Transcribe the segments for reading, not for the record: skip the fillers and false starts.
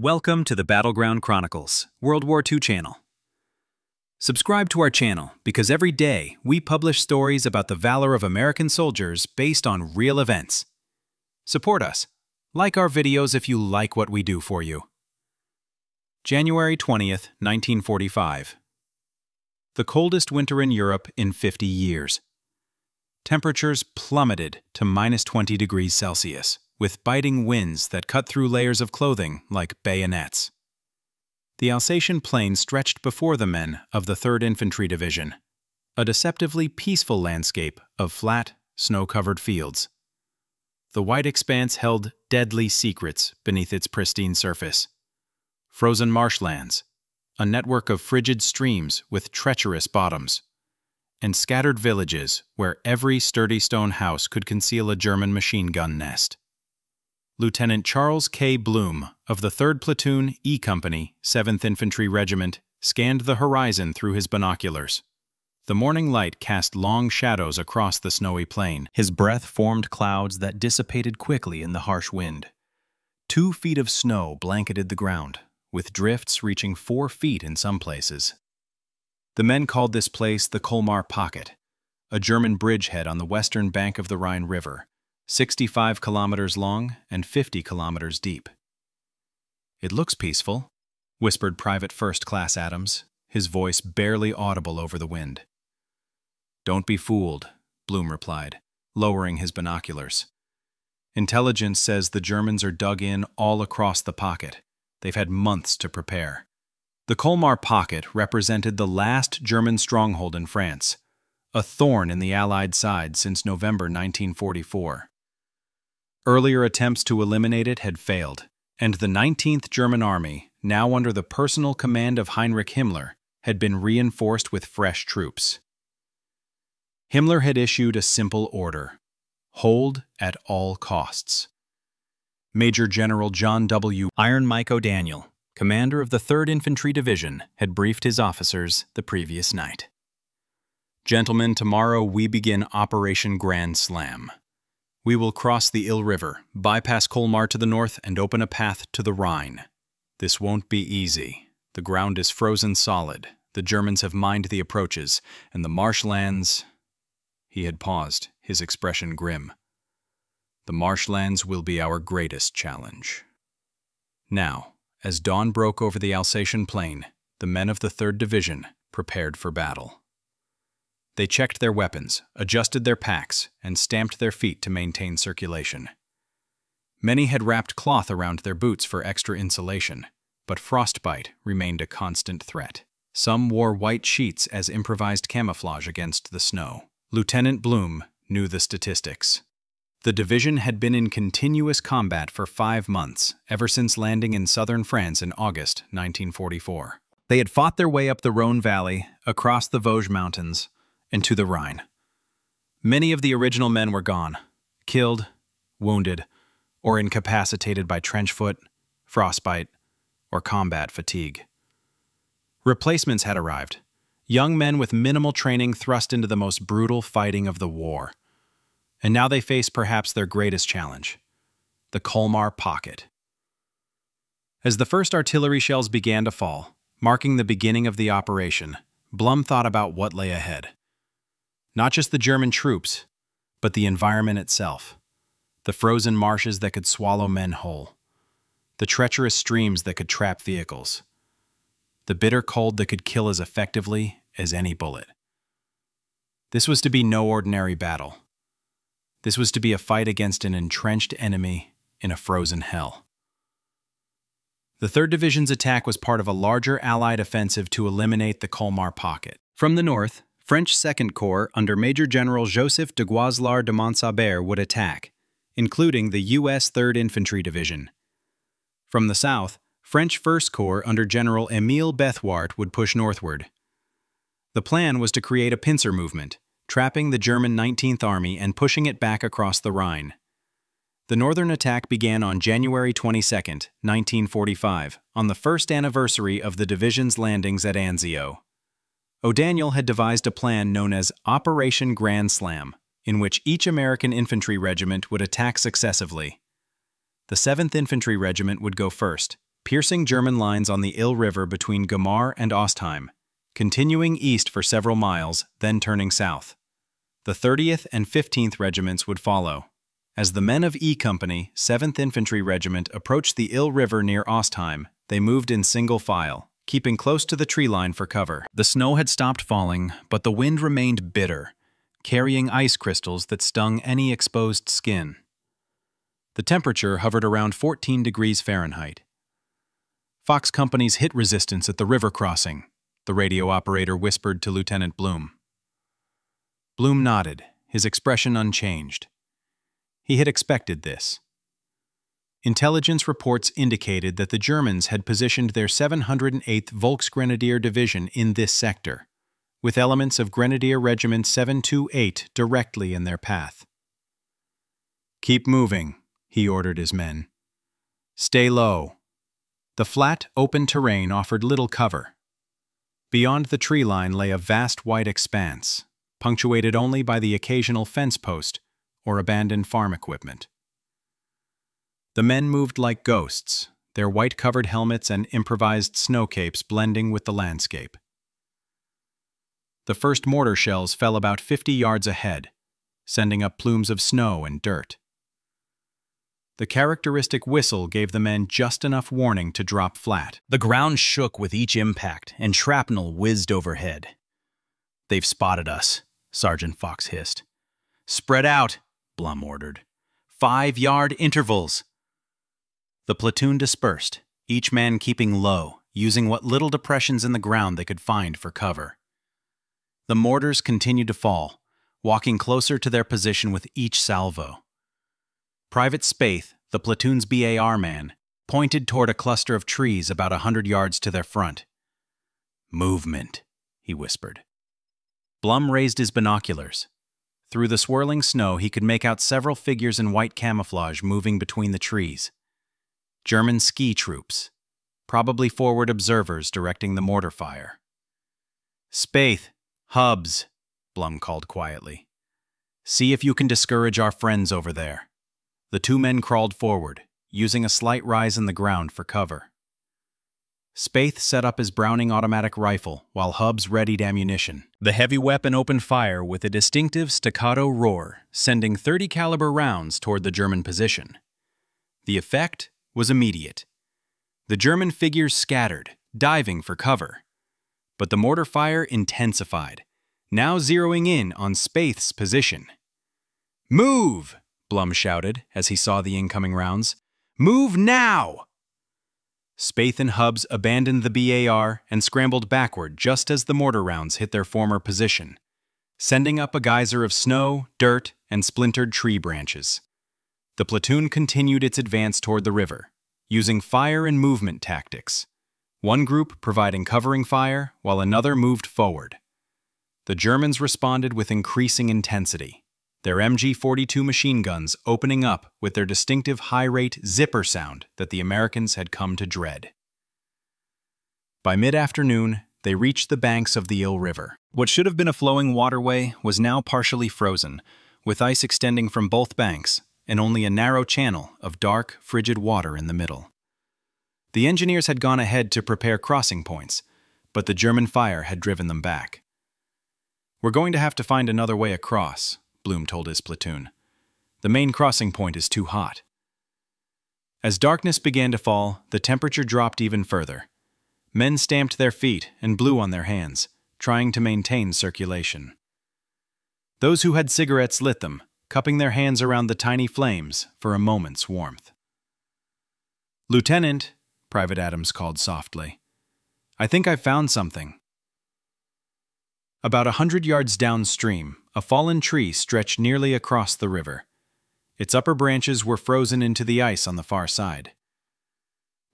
Welcome to the Battleground Chronicles, World War II channel. Subscribe to our channel because every day we publish stories about the valor of American soldiers based on real events. Support us. Like our videos if you like what we do for you. January 20th, 1945. The coldest winter in Europe in 50 years. Temperatures plummeted to minus 20 degrees Celsius, with biting winds that cut through layers of clothing like bayonets. The Alsatian plain stretched before the men of the 3rd Infantry Division, a deceptively peaceful landscape of flat, snow-covered fields. The white expanse held deadly secrets beneath its pristine surface. Frozen marshlands, a network of frigid streams with treacherous bottoms, and scattered villages where every sturdy stone house could conceal a German machine gun nest. Lieutenant Charles K. Blum of the 3rd Platoon E Company, 7th Infantry Regiment, scanned the horizon through his binoculars. The morning light cast long shadows across the snowy plain. His breath formed clouds that dissipated quickly in the harsh wind. 2 feet of snow blanketed the ground, with drifts reaching 4 feet in some places. The men called this place the Colmar Pocket, a German bridgehead on the western bank of the Rhine River, 65 kilometers long and 50 kilometers deep. "It looks peaceful," whispered Private First Class Adams, his voice barely audible over the wind. "Don't be fooled," Blum replied, lowering his binoculars. "Intelligence says the Germans are dug in all across the pocket. They've had months to prepare." The Colmar Pocket represented the last German stronghold in France, a thorn in the Allied side since November 1944. Earlier attempts to eliminate it had failed, and the 19th German Army, now under the personal command of Heinrich Himmler, had been reinforced with fresh troops. Himmler had issued a simple order: hold at all costs. Major General John W. Iron Mike O'Daniel, commander of the 3rd Infantry Division, had briefed his officers the previous night. "Gentlemen, tomorrow we begin Operation Grandslam. We will cross the Ill River, bypass Colmar to the north, and open a path to the Rhine. This won't be easy. The ground is frozen solid. The Germans have mined the approaches, and the marshlands—" He had paused, his expression grim. "The marshlands will be our greatest challenge." Now, as dawn broke over the Alsatian plain, the men of the 3rd Division prepared for battle. They checked their weapons, adjusted their packs, and stamped their feet to maintain circulation. Many had wrapped cloth around their boots for extra insulation, but frostbite remained a constant threat. Some wore white sheets as improvised camouflage against the snow. Lieutenant Blum knew the statistics. The division had been in continuous combat for 5 months, ever since landing in southern France in August 1944. They had fought their way up the Rhone Valley, across the Vosges Mountains, and to the Rhine. Many of the original men were gone, killed, wounded, or incapacitated by trench foot, frostbite, or combat fatigue. Replacements had arrived, young men with minimal training thrust into the most brutal fighting of the war. And now they faced perhaps their greatest challenge: the Colmar Pocket. As the first artillery shells began to fall, marking the beginning of the operation, Blum thought about what lay ahead. Not just the German troops, but the environment itself. The frozen marshes that could swallow men whole. The treacherous streams that could trap vehicles. The bitter cold that could kill as effectively as any bullet. This was to be no ordinary battle. This was to be a fight against an entrenched enemy in a frozen hell. The 3rd Division's attack was part of a larger Allied offensive to eliminate the Colmar Pocket. From the north, French 2nd Corps under Major General Joseph de Goislard de Montsaber would attack, including the U.S. 3rd Infantry Division. From the south, French 1st Corps under General Émile Bethwart would push northward. The plan was to create a pincer movement, trapping the German 19th Army and pushing it back across the Rhine. The northern attack began on January 22, 1945, on the first anniversary of the division's landings at Anzio. O'Daniel had devised a plan known as Operation Grandslam, in which each American infantry regiment would attack successively. The 7th Infantry Regiment would go first, piercing German lines on the Ill River between Colmar and Ostheim, continuing east for several miles, then turning south. The 30th and 15th Regiments would follow. As the men of E Company, 7th Infantry Regiment, approached the Ill River near Ostheim, they moved in single file, keeping close to the tree line for cover. The snow had stopped falling, but the wind remained bitter, carrying ice crystals that stung any exposed skin. The temperature hovered around 14 degrees Fahrenheit. Fox Company's hit resistance at the river crossing, the radio operator whispered to Lieutenant Blum. Blum nodded, his expression unchanged. He had expected this. Intelligence reports indicated that the Germans had positioned their 708th Volksgrenadier Division in this sector, with elements of Grenadier Regiment 728 directly in their path. "Keep moving," he ordered his men. "Stay low." The flat, open terrain offered little cover. Beyond the tree line lay a vast white expanse, punctuated only by the occasional fence post or abandoned farm equipment. The men moved like ghosts, their white-covered helmets and improvised snow capes blending with the landscape. The first mortar shells fell about 50 yards ahead, sending up plumes of snow and dirt. The characteristic whistle gave the men just enough warning to drop flat. The ground shook with each impact, and shrapnel whizzed overhead. "They've spotted us," Sergeant Fox hissed. "Spread out," Blum ordered. 5-yard intervals." The platoon dispersed, each man keeping low, using what little depressions in the ground they could find for cover. The mortars continued to fall, walking closer to their position with each salvo. Private Spaeth, the platoon's BAR man, pointed toward a cluster of trees about 100 yards to their front. "Movement," he whispered. Blum raised his binoculars. Through the swirling snow, he could make out several figures in white camouflage moving between the trees. German ski troops, probably forward observers directing the mortar fire. "Spaeth, Hubs," Blum called quietly. "See if you can discourage our friends over there." The two men crawled forward, using a slight rise in the ground for cover. Spaeth set up his Browning automatic rifle, while Hubs readied ammunition. The heavy weapon opened fire with a distinctive staccato roar, sending 30 caliber rounds toward the German position. The effect was immediate. The German figures scattered, diving for cover. But the mortar fire intensified, now zeroing in on Spaeth's position. "Move!" Blum shouted as he saw the incoming rounds. "Move now!" Spaeth and Hubs abandoned the BAR and scrambled backward just as the mortar rounds hit their former position, sending up a geyser of snow, dirt, and splintered tree branches. The platoon continued its advance toward the river, using fire and movement tactics, one group providing covering fire while another moved forward. The Germans responded with increasing intensity, their MG-42 machine guns opening up with their distinctive high-rate zipper sound that the Americans had come to dread. By mid-afternoon, they reached the banks of the Ill River. What should have been a flowing waterway was now partially frozen, with ice extending from both banks and only a narrow channel of dark, frigid water in the middle. The engineers had gone ahead to prepare crossing points, but the German fire had driven them back. "We're going to have to find another way across," Blum told his platoon. "The main crossing point is too hot." As darkness began to fall, the temperature dropped even further. Men stamped their feet and blew on their hands, trying to maintain circulation. Those who had cigarettes lit them, cupping their hands around the tiny flames for a moment's warmth. "Lieutenant," Private Adams called softly, "I think I've found something." About 100 yards downstream, a fallen tree stretched nearly across the river. Its upper branches were frozen into the ice on the far side.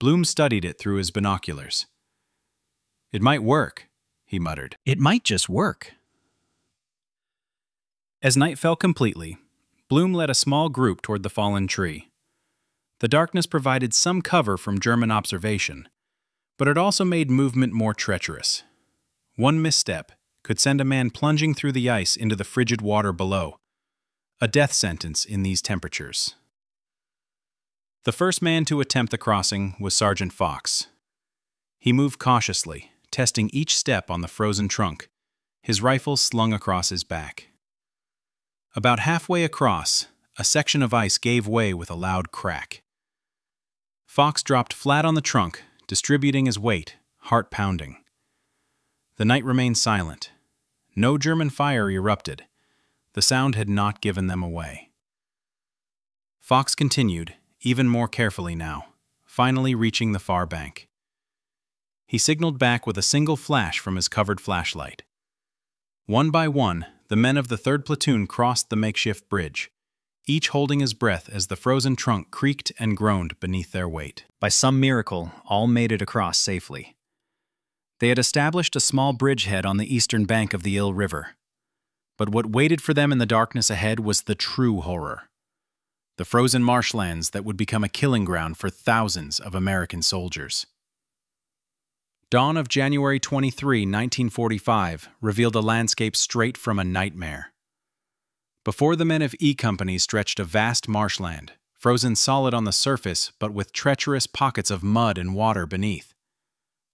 Blum studied it through his binoculars. "It might work," he muttered. "It might just work." As night fell completely, Blum led a small group toward the fallen tree. The darkness provided some cover from German observation, but it also made movement more treacherous. One misstep could send a man plunging through the ice into the frigid water below, a death sentence in these temperatures. The first man to attempt the crossing was Sergeant Fox. He moved cautiously, testing each step on the frozen trunk, his rifle slung across his back. About halfway across, a section of ice gave way with a loud crack. Fox dropped flat on the trunk, distributing his weight, heart pounding. The night remained silent. No German fire erupted. The sound had not given them away. Fox continued, even more carefully now, finally reaching the far bank. He signaled back with a single flash from his covered flashlight. One by one, the men of the 3rd Platoon crossed the makeshift bridge, each holding his breath as the frozen trunk creaked and groaned beneath their weight. By some miracle, all made it across safely. They had established a small bridgehead on the eastern bank of the Ill River. But what waited for them in the darkness ahead was the true horror. The frozen marshlands that would become a killing ground for thousands of American soldiers. Dawn of January 23, 1945, revealed a landscape straight from a nightmare. Before the men of E Company stretched a vast marshland, frozen solid on the surface but with treacherous pockets of mud and water beneath.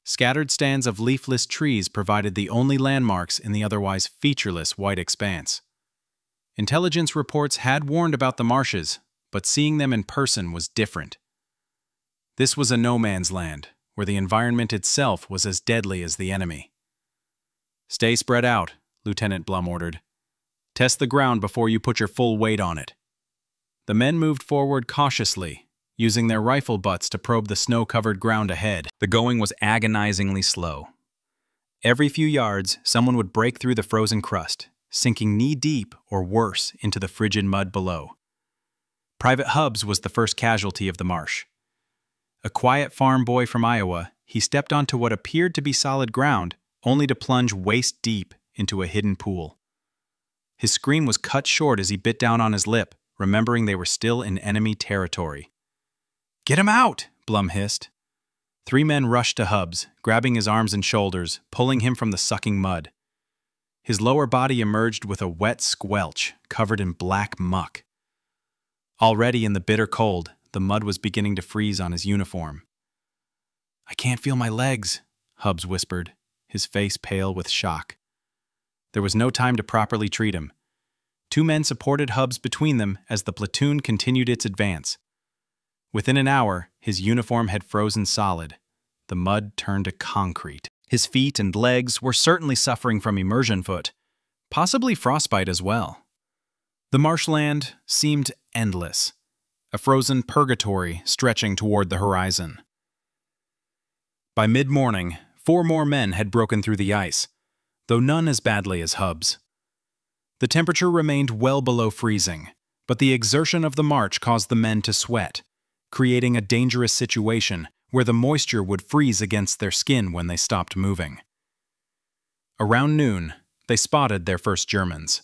Scattered stands of leafless trees provided the only landmarks in the otherwise featureless white expanse. Intelligence reports had warned about the marshes, but seeing them in person was different. This was a no-man's land, where the environment itself was as deadly as the enemy. "Stay spread out," Lieutenant Blum ordered. "Test the ground before you put your full weight on it." The men moved forward cautiously, using their rifle butts to probe the snow-covered ground ahead. The going was agonizingly slow. Every few yards, someone would break through the frozen crust, sinking knee-deep or worse into the frigid mud below. Private Hubbs was the first casualty of the marsh. A quiet farm boy from Iowa, he stepped onto what appeared to be solid ground, only to plunge waist-deep into a hidden pool. His scream was cut short as he bit down on his lip, remembering they were still in enemy territory. "Get him out!" Blum hissed. 3 men rushed to Hubbs, grabbing his arms and shoulders, pulling him from the sucking mud. His lower body emerged with a wet squelch, covered in black muck. Already in the bitter cold, the mud was beginning to freeze on his uniform. "I can't feel my legs," Hubbs whispered, his face pale with shock. There was no time to properly treat him. 2 men supported Hubbs between them as the platoon continued its advance. Within an hour, his uniform had frozen solid. The mud turned to concrete. His feet and legs were certainly suffering from immersion foot, possibly frostbite as well. The marshland seemed endless, a frozen purgatory stretching toward the horizon. By mid-morning, 4 more men had broken through the ice, though none as badly as Hubbs. The temperature remained well below freezing, but the exertion of the march caused the men to sweat, creating a dangerous situation where the moisture would freeze against their skin when they stopped moving. Around noon, they spotted their first Germans.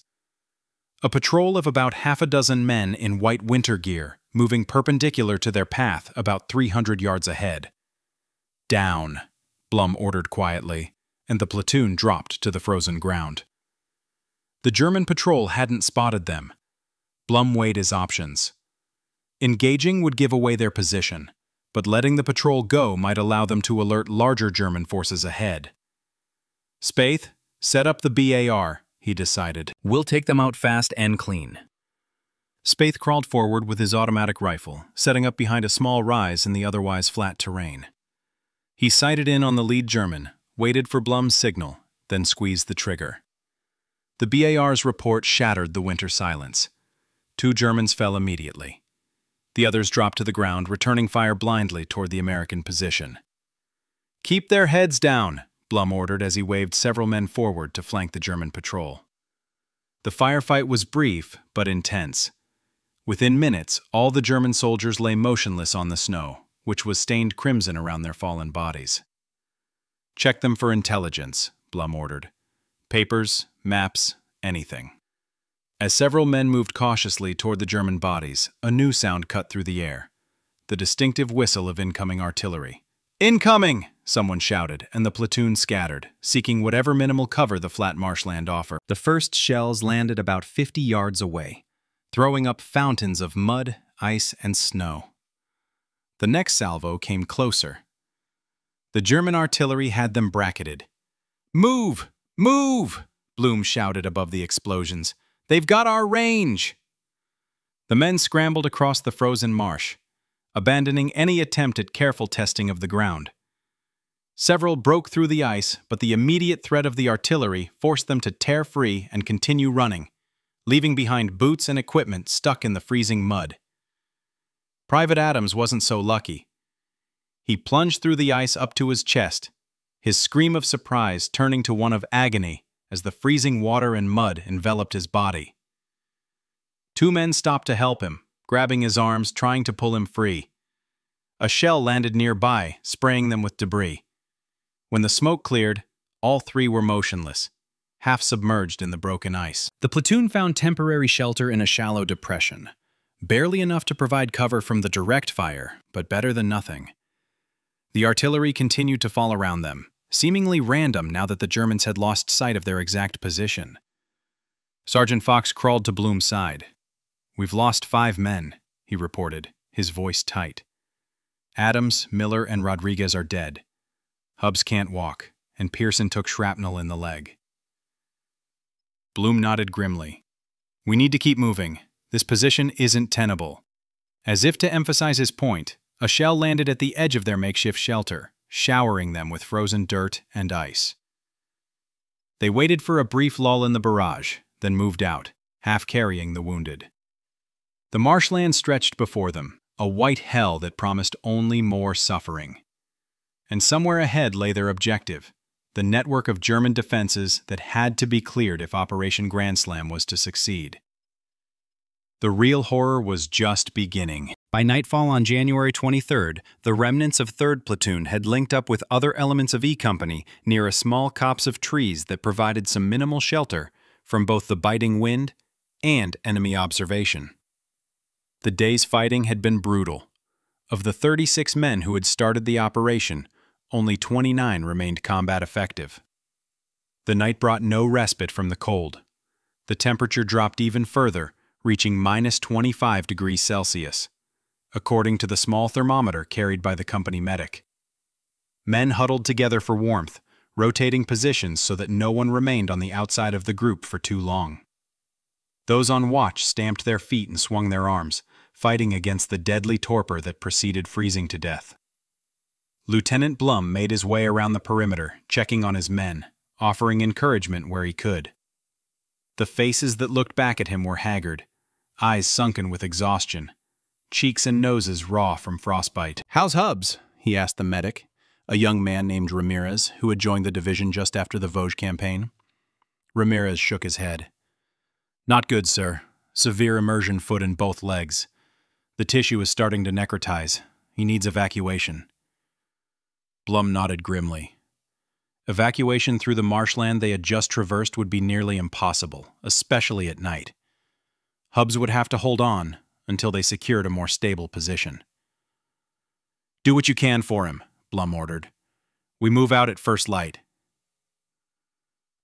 A patrol of about half a dozen men in white winter gear, moving perpendicular to their path about 300 yards ahead. "Down," Blum ordered quietly, and the platoon dropped to the frozen ground. The German patrol hadn't spotted them. Blum weighed his options. Engaging would give away their position, but letting the patrol go might allow them to alert larger German forces ahead. "Spaeth, set up the BAR," he decided. "We'll take them out fast and clean." Spaeth crawled forward with his automatic rifle, setting up behind a small rise in the otherwise flat terrain. He sighted in on the lead German, waited for Blum's signal, then squeezed the trigger. The BAR's report shattered the winter silence. 2 Germans fell immediately. The others dropped to the ground, returning fire blindly toward the American position. "Keep their heads down," Blum ordered as he waved several men forward to flank the German patrol. The firefight was brief but intense. Within minutes, all the German soldiers lay motionless on the snow, which was stained crimson around their fallen bodies. "Check them for intelligence," Blum ordered. "Papers, maps, anything." As several men moved cautiously toward the German bodies, a new sound cut through the air. The distinctive whistle of incoming artillery. "Incoming!" someone shouted, and the platoon scattered, seeking whatever minimal cover the flat marshland offered. The first shells landed about 50 yards away, throwing up fountains of mud, ice, and snow. The next salvo came closer. The German artillery had them bracketed. "Move! Move!" Blum shouted above the explosions. "They've got our range!" The men scrambled across the frozen marsh, abandoning any attempt at careful testing of the ground. Several broke through the ice, but the immediate threat of the artillery forced them to tear free and continue running, leaving behind boots and equipment stuck in the freezing mud. Private Adams wasn't so lucky. He plunged through the ice up to his chest, his scream of surprise turning to one of agony as the freezing water and mud enveloped his body. Two men stopped to help him, grabbing his arms, trying to pull him free. A shell landed nearby, spraying them with debris. When the smoke cleared, all three were motionless, half submerged in the broken ice. The platoon found temporary shelter in a shallow depression, barely enough to provide cover from the direct fire, but better than nothing. The artillery continued to fall around them, seemingly random now that the Germans had lost sight of their exact position. Sergeant Fox crawled to Blum's side. "We've lost 5 men," he reported, his voice tight. "Adams, Miller, and Rodriguez are dead. Hubbs can't walk, and Pearson took shrapnel in the leg." Blum nodded grimly. "We need to keep moving. This position isn't tenable." As if to emphasize his point, a shell landed at the edge of their makeshift shelter, showering them with frozen dirt and ice. They waited for a brief lull in the barrage, then moved out, half carrying the wounded. The marshlands stretched before them, a white hell that promised only more suffering. And somewhere ahead lay their objective, the network of German defenses that had to be cleared if Operation Grandslam was to succeed. The real horror was just beginning. By nightfall on January 23rd, the remnants of 3rd Platoon had linked up with other elements of E Company near a small copse of trees that provided some minimal shelter from both the biting wind and enemy observation. The day's fighting had been brutal. Of the 36 men who had started the operation, only 29 remained combat effective. The night brought no respite from the cold. The temperature dropped even further, reaching -25 degrees Celsius, according to the small thermometer carried by the company medic. Men huddled together for warmth, rotating positions so that no one remained on the outside of the group for too long. Those on watch stamped their feet and swung their arms, fighting against the deadly torpor that preceded freezing to death. Lieutenant Blum made his way around the perimeter, checking on his men, offering encouragement where he could. The faces that looked back at him were haggard, eyes sunken with exhaustion, cheeks and noses raw from frostbite. "How's Hubbs?" he asked the medic, a young man named Ramirez, who had joined the division just after the Vosges campaign. Ramirez shook his head. "Not good, sir. Severe immersion foot in both legs. The tissue is starting to necrotize. He needs evacuation." Blum nodded grimly. Evacuation through the marshland they had just traversed would be nearly impossible, especially at night. Hubbs would have to hold on until they secured a more stable position. "Do what you can for him," Blum ordered. "We move out at first light."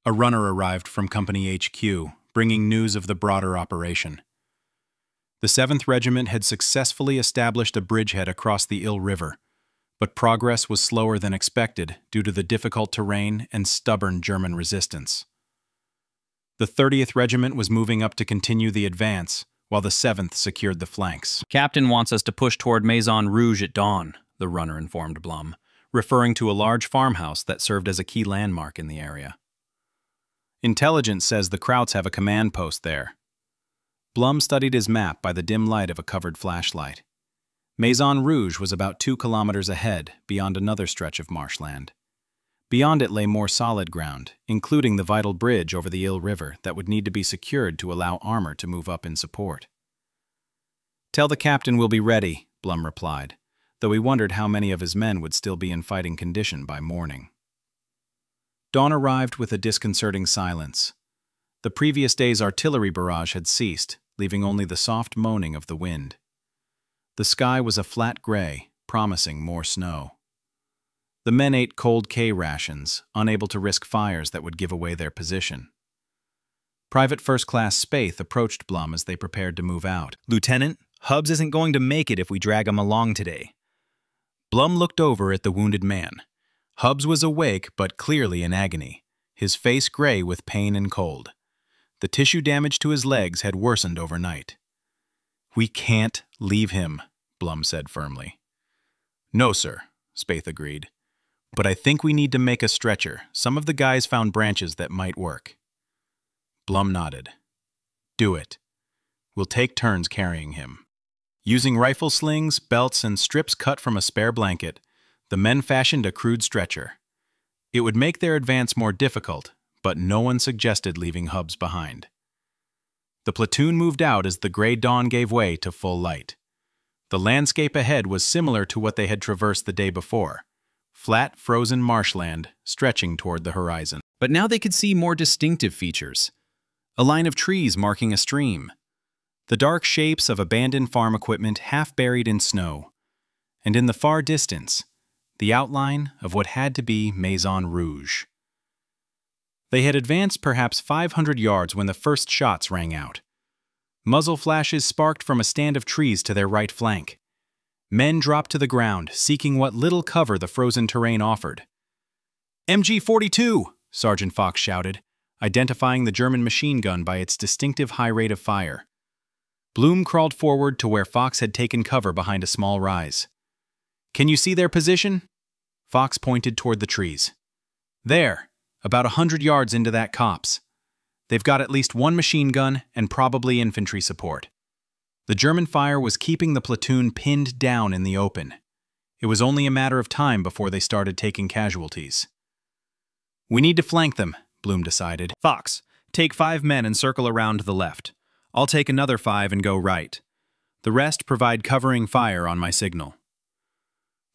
A runner arrived from Company HQ, bringing news of the broader operation. The 7th Regiment had successfully established a bridgehead across the Ill River, but progress was slower than expected due to the difficult terrain and stubborn German resistance. The 30th Regiment was moving up to continue the advance, while the 7th secured the flanks. "Captain wants us to push toward Maison Rouge at dawn," the runner informed Blum, referring to a large farmhouse that served as a key landmark in the area. "Intelligence says the Krauts have a command post there." Blum studied his map by the dim light of a covered flashlight. Maison Rouge was about 2 kilometers ahead, beyond another stretch of marshland. Beyond it lay more solid ground, including the vital bridge over the Ill River that would need to be secured to allow armor to move up in support. "Tell the captain we'll be ready," Blum replied, though he wondered how many of his men would still be in fighting condition by morning. Dawn arrived with a disconcerting silence. The previous day's artillery barrage had ceased, leaving only the soft moaning of the wind. The sky was a flat gray, promising more snow. The men ate cold K rations, unable to risk fires that would give away their position. Private First Class Spaeth approached Blum as they prepared to move out. "Lieutenant, Hubbs isn't going to make it if we drag him along today. Blum looked over at the wounded man. Hubbs was awake but clearly in agony, his face gray with pain and cold. The tissue damage to his legs had worsened overnight. "We can't leave him," Blum said firmly. "No, sir," Spaeth agreed. "But I think we need to make a stretcher. Some of the guys found branches that might work." Blum nodded. "Do it. We'll take turns carrying him." Using rifle slings, belts, and strips cut from a spare blanket, the men fashioned a crude stretcher. It would make their advance more difficult, but no one suggested leaving Hubbs behind. The platoon moved out as the gray dawn gave way to full light. The landscape ahead was similar to what they had traversed the day before, flat, frozen marshland stretching toward the horizon. But now they could see more distinctive features. A line of trees marking a stream, the dark shapes of abandoned farm equipment half buried in snow, and in the far distance, the outline of what had to be Maison Rouge. They had advanced perhaps 500 yards when the first shots rang out. Muzzle flashes sparked from a stand of trees to their right flank. Men dropped to the ground, seeking what little cover the frozen terrain offered. "MG-42!" Sergeant Fox shouted, identifying the German machine gun by its distinctive high rate of fire. Blum crawled forward to where Fox had taken cover behind a small rise. "Can you see their position?" Fox pointed toward the trees. "There, about 100 yards into that copse. They've got at least one machine gun and probably infantry support." The German fire was keeping the platoon pinned down in the open. It was only a matter of time before they started taking casualties. "We need to flank them," Blum decided. "Fox, take 5 men and circle around to the left. I'll take another 5 and go right. The rest provide covering fire on my signal."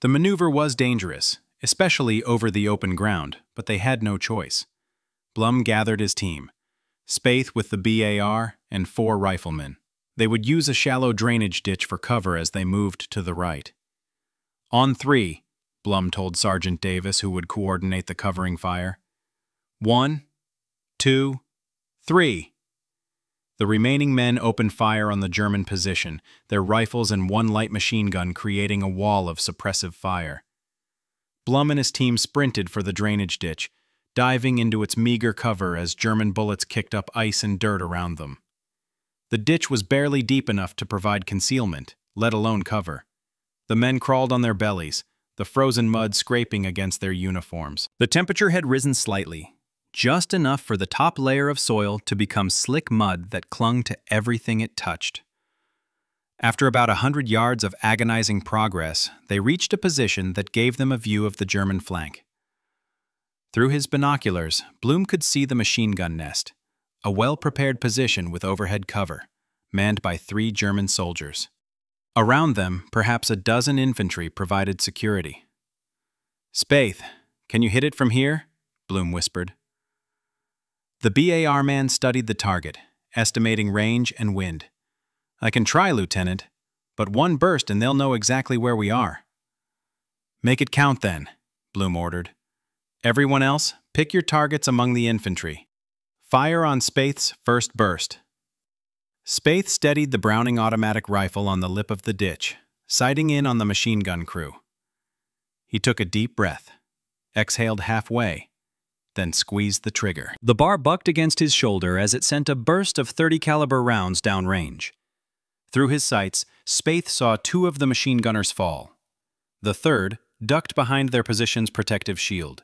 The maneuver was dangerous, especially over the open ground, but they had no choice. Blum gathered his team, Spaeth with the BAR and 4 riflemen. They would use a shallow drainage ditch for cover as they moved to the right. "On 3, Blum told Sergeant Davis, who would coordinate the covering fire. 1, 2, 3. The remaining men opened fire on the German position, their rifles and 1 light machine gun creating a wall of suppressive fire. Blum and his team sprinted for the drainage ditch, diving into its meager cover as German bullets kicked up ice and dirt around them. The ditch was barely deep enough to provide concealment, let alone cover. The men crawled on their bellies, the frozen mud scraping against their uniforms. The temperature had risen slightly, just enough for the top layer of soil to become slick mud that clung to everything it touched. After about 100 yards of agonizing progress, they reached a position that gave them a view of the German flank. Through his binoculars, Blum could see the machine gun nest, a well-prepared position with overhead cover, manned by 3 German soldiers. Around them, perhaps a dozen infantry provided security. "Spaeth, can you hit it from here?" Blum whispered. The BAR man studied the target, estimating range and wind. "I can try, Lieutenant, but 1 burst and they'll know exactly where we are." "Make it count then," Blum ordered. "Everyone else, pick your targets among the infantry. Fire on Spaeth's first burst." Spaeth steadied the Browning automatic rifle on the lip of the ditch, sighting in on the machine gun crew. He took a deep breath, exhaled halfway, then squeezed the trigger. The bar bucked against his shoulder as it sent a burst of 30 caliber rounds downrange. Through his sights, Spaeth saw 2 of the machine gunners fall. The third ducked behind their position's protective shield.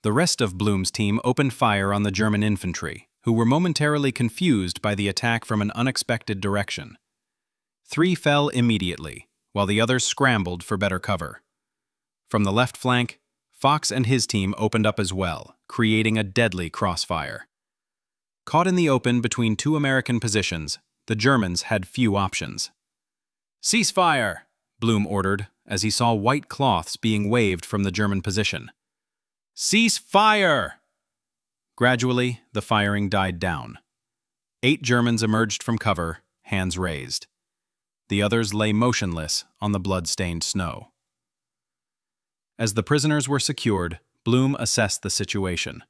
The rest of Blum's team opened fire on the German infantry, who were momentarily confused by the attack from an unexpected direction. 3 fell immediately, while the others scrambled for better cover. From the left flank, Fox and his team opened up as well, creating a deadly crossfire. Caught in the open between 2 American positions, the Germans had few options. "Cease fire!" Blum ordered as he saw white cloths being waved from the German position. "Cease fire!" Gradually, the firing died down. 8 Germans emerged from cover, hands raised. The others lay motionless on the blood-stained snow. As the prisoners were secured, Blum assessed the situation.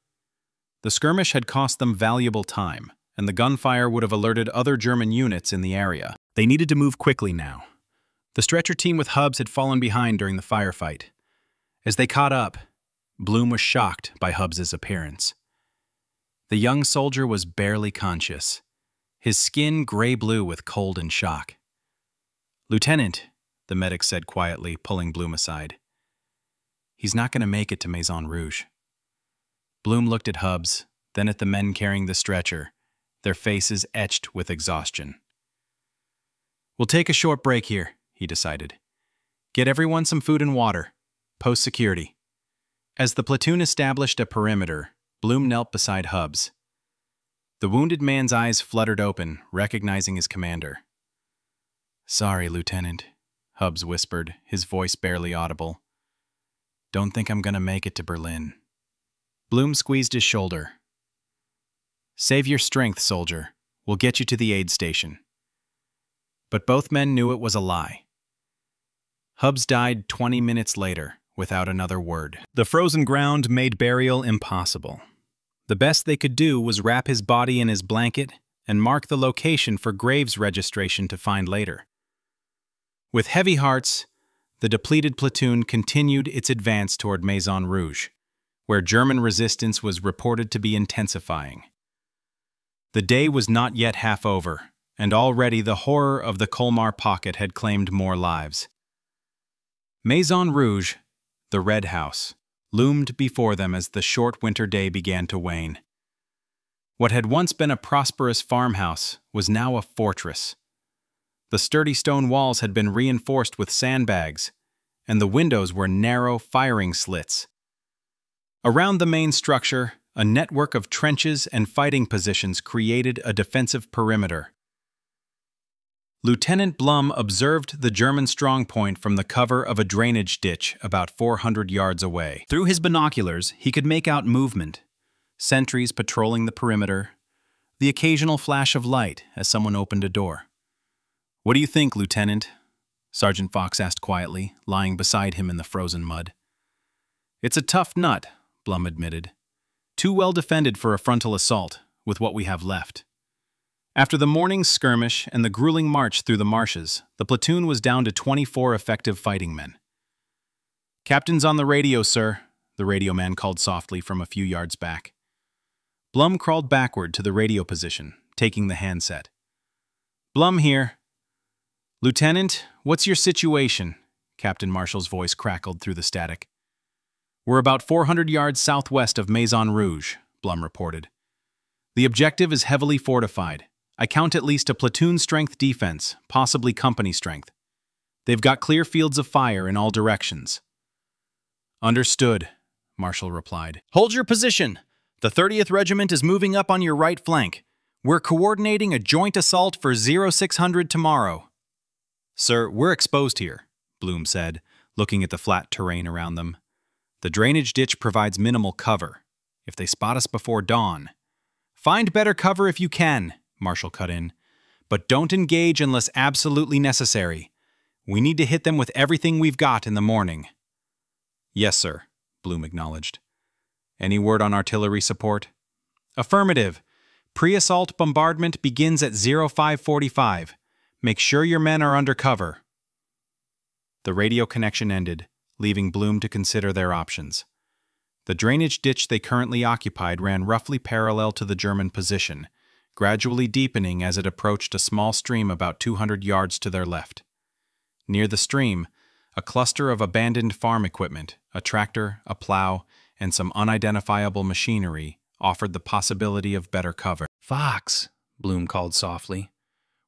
The skirmish had cost them valuable time, and the gunfire would have alerted other German units in the area. They needed to move quickly now. The stretcher team with Hubs had fallen behind during the firefight. As they caught up, Blum was shocked by Hubs's appearance. The young soldier was barely conscious, his skin gray-blue with cold and shock. "Lieutenant," the medic said quietly, pulling Blum aside. "He's not going to make it to Maison Rouge." Blum looked at Hubs, then at the men carrying the stretcher, their faces etched with exhaustion. "We'll take a short break here," he decided. "Get everyone some food and water. Post security." As the platoon established a perimeter, Blum knelt beside Hubs. The wounded man's eyes fluttered open, recognizing his commander. "Sorry, Lieutenant," Hubs whispered, his voice barely audible. "Don't think I'm going to make it to Berlin." Blum squeezed his shoulder. "Save your strength, soldier. We'll get you to the aid station." But both men knew it was a lie. Hubs died 20 minutes later, without another word. The frozen ground made burial impossible. The best they could do was wrap his body in his blanket and mark the location for graves registration to find later. With heavy hearts, the depleted platoon continued its advance toward Maison Rouge, where German resistance was reported to be intensifying. The day was not yet half over, and already the horror of the Colmar Pocket had claimed more lives. Maison Rouge, the Red House, loomed before them as the short winter day began to wane. What had once been a prosperous farmhouse was now a fortress. The sturdy stone walls had been reinforced with sandbags, and the windows were narrow firing slits. Around the main structure, a network of trenches and fighting positions created a defensive perimeter. Lieutenant Blum observed the German strongpoint from the cover of a drainage ditch about 400 yards away. Through his binoculars, he could make out movement, sentries patrolling the perimeter, the occasional flash of light as someone opened a door. "What do you think, Lieutenant?" Sergeant Fox asked quietly, lying beside him in the frozen mud. "It's a tough nut," Blum admitted. "Too well defended for a frontal assault, with what we have left." After the morning's skirmish and the grueling march through the marshes, the platoon was down to 24 effective fighting men. "Captain's on the radio, sir," the radio man called softly from a few yards back. Blum crawled backward to the radio position, taking the handset. "Blum here." "Lieutenant, what's your situation?" Captain Marshall's voice crackled through the static. "We're about 400 yards southwest of Maison Rouge," Blum reported. "The objective is heavily fortified. I count at least a platoon-strength defense, possibly company strength. They've got clear fields of fire in all directions." "Understood," Marshall replied. "Hold your position. The 30th Regiment is moving up on your right flank. We're coordinating a joint assault for 0600 tomorrow." "Sir, we're exposed here," Blum said, looking at the flat terrain around them. "The drainage ditch provides minimal cover. If they spot us before dawn—" "Find better cover if you can," Marshall cut in. "But don't engage unless absolutely necessary. We need to hit them with everything we've got in the morning." "Yes, sir," Blum acknowledged. "Any word on artillery support?" "Affirmative. Pre-assault bombardment begins at 0545. Make sure your men are under cover." The radio connection ended, leaving Blum to consider their options. The drainage ditch they currently occupied ran roughly parallel to the German position, gradually deepening as it approached a small stream about 200 yards to their left. Near the stream, a cluster of abandoned farm equipment, a tractor, a plow, and some unidentifiable machinery offered the possibility of better cover. "Fox," Blum called softly.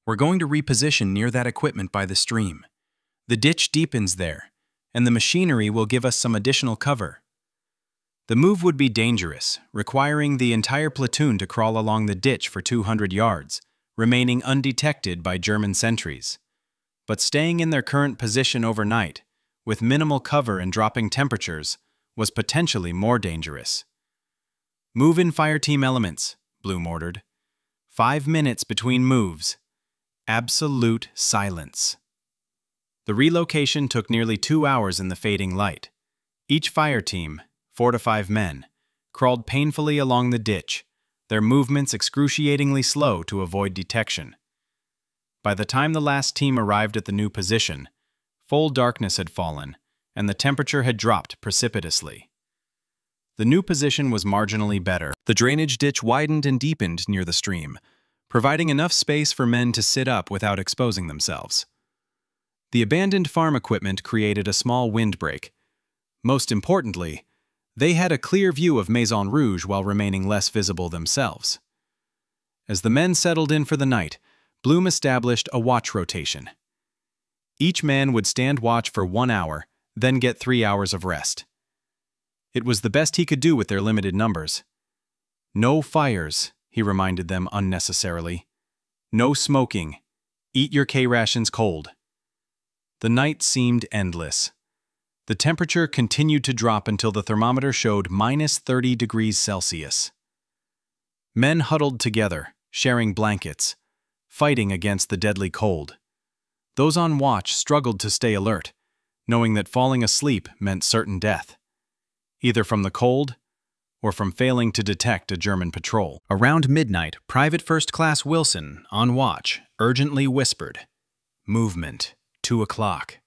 "We're going to reposition near that equipment by the stream. The ditch deepens there, and the machinery will give us some additional cover. The move would be dangerous, requiring the entire platoon to crawl along the ditch for 200 yards, remaining undetected by German sentries. But staying in their current position overnight, with minimal cover and dropping temperatures, was potentially more dangerous." "Move in fire team elements," Blum ordered. 5 minutes between moves. Absolute silence. The relocation took nearly 2 hours in the fading light. Each fire team, 4 to 5 men, crawled painfully along the ditch, their movements excruciatingly slow to avoid detection. By the time the last team arrived at the new position, Full darkness had fallen, and the temperature had dropped precipitously. The new position was marginally better. The drainage ditch widened and deepened near the stream, providing enough space for men to sit up without exposing themselves. The abandoned farm equipment created a small windbreak. Most importantly, they had a clear view of Maison Rouge while remaining less visible themselves. As the men settled in for the night, Blum established a watch rotation. Each man would stand watch for 1 hour, then get 3 hours of rest. It was the best he could do with their limited numbers. No fires, he reminded them unnecessarily. No smoking. Eat your K-rations cold. The night seemed endless. The temperature continued to drop until the thermometer showed -30 degrees Celsius. Men huddled together, sharing blankets, fighting against the deadly cold. Those on watch struggled to stay alert, knowing that falling asleep meant certain death, either from the cold or from failing to detect a German patrol. Around midnight, Private First Class Wilson, on watch, urgently whispered, "Movement, 2 o'clock."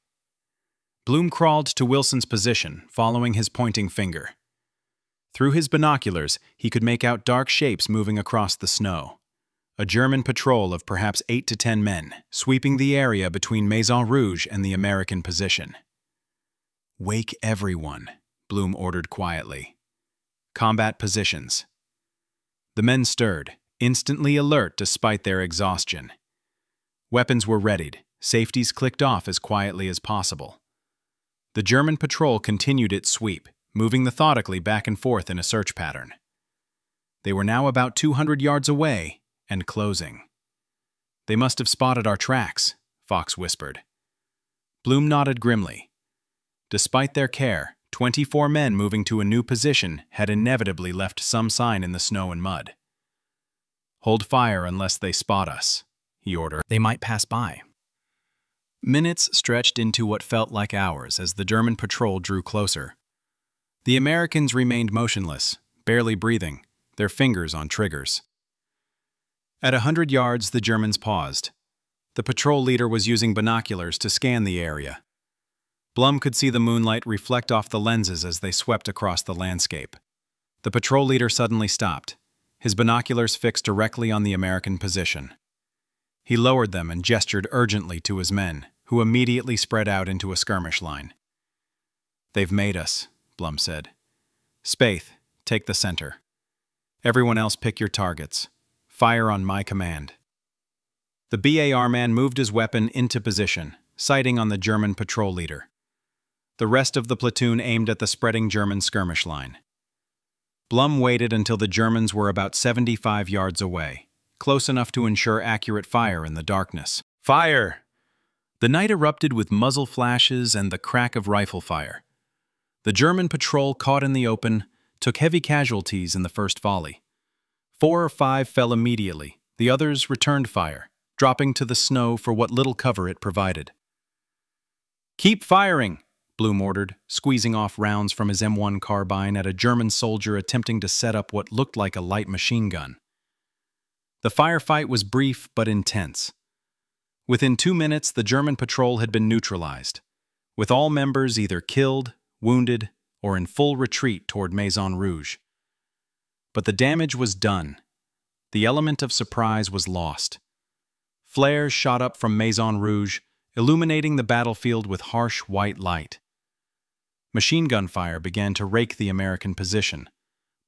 Blum crawled to Wilson's position, following his pointing finger. Through his binoculars, he could make out dark shapes moving across the snow. A German patrol of perhaps 8 to 10 men, sweeping the area between Maison Rouge and the American position. "Wake everyone," Blum ordered quietly. "Combat positions." The men stirred, instantly alert despite their exhaustion. Weapons were readied, safeties clicked off as quietly as possible. The German patrol continued its sweep, moving methodically back and forth in a search pattern. They were now about 200 yards away and closing. "They must have spotted our tracks," Fox whispered. Blum nodded grimly. Despite their care, 24 men moving to a new position had inevitably left some sign in the snow and mud. "Hold fire unless they spot us," he ordered. "They might pass by." Minutes stretched into what felt like hours as the German patrol drew closer. The Americans remained motionless, barely breathing, their fingers on triggers. At 100 yards, the Germans paused. The patrol leader was using binoculars to scan the area. Blum could see the moonlight reflect off the lenses as they swept across the landscape. The patrol leader suddenly stopped, his binoculars fixed directly on the American position. He lowered them and gestured urgently to his men, who immediately spread out into a skirmish line. "They've made us," Blum said. "Spaeth, take the center. Everyone else pick your targets. Fire on my command." The BAR man moved his weapon into position, sighting on the German patrol leader. The rest of the platoon aimed at the spreading German skirmish line. Blum waited until the Germans were about 75 yards away, close enough to ensure accurate fire in the darkness. "Fire!" The night erupted with muzzle flashes and the crack of rifle fire. The German patrol, caught in the open, took heavy casualties in the first volley. 4 or 5 fell immediately, the others returned fire, dropping to the snow for what little cover it provided. "Keep firing!" Blum ordered, squeezing off rounds from his M1 carbine at a German soldier attempting to set up what looked like a light machine gun. The firefight was brief but intense. Within 2 minutes, the German patrol had been neutralized, with all members either killed, wounded, or in full retreat toward Maison Rouge. But the damage was done. The element of surprise was lost. Flares shot up from Maison Rouge, illuminating the battlefield with harsh white light. Machine gun fire began to rake the American position,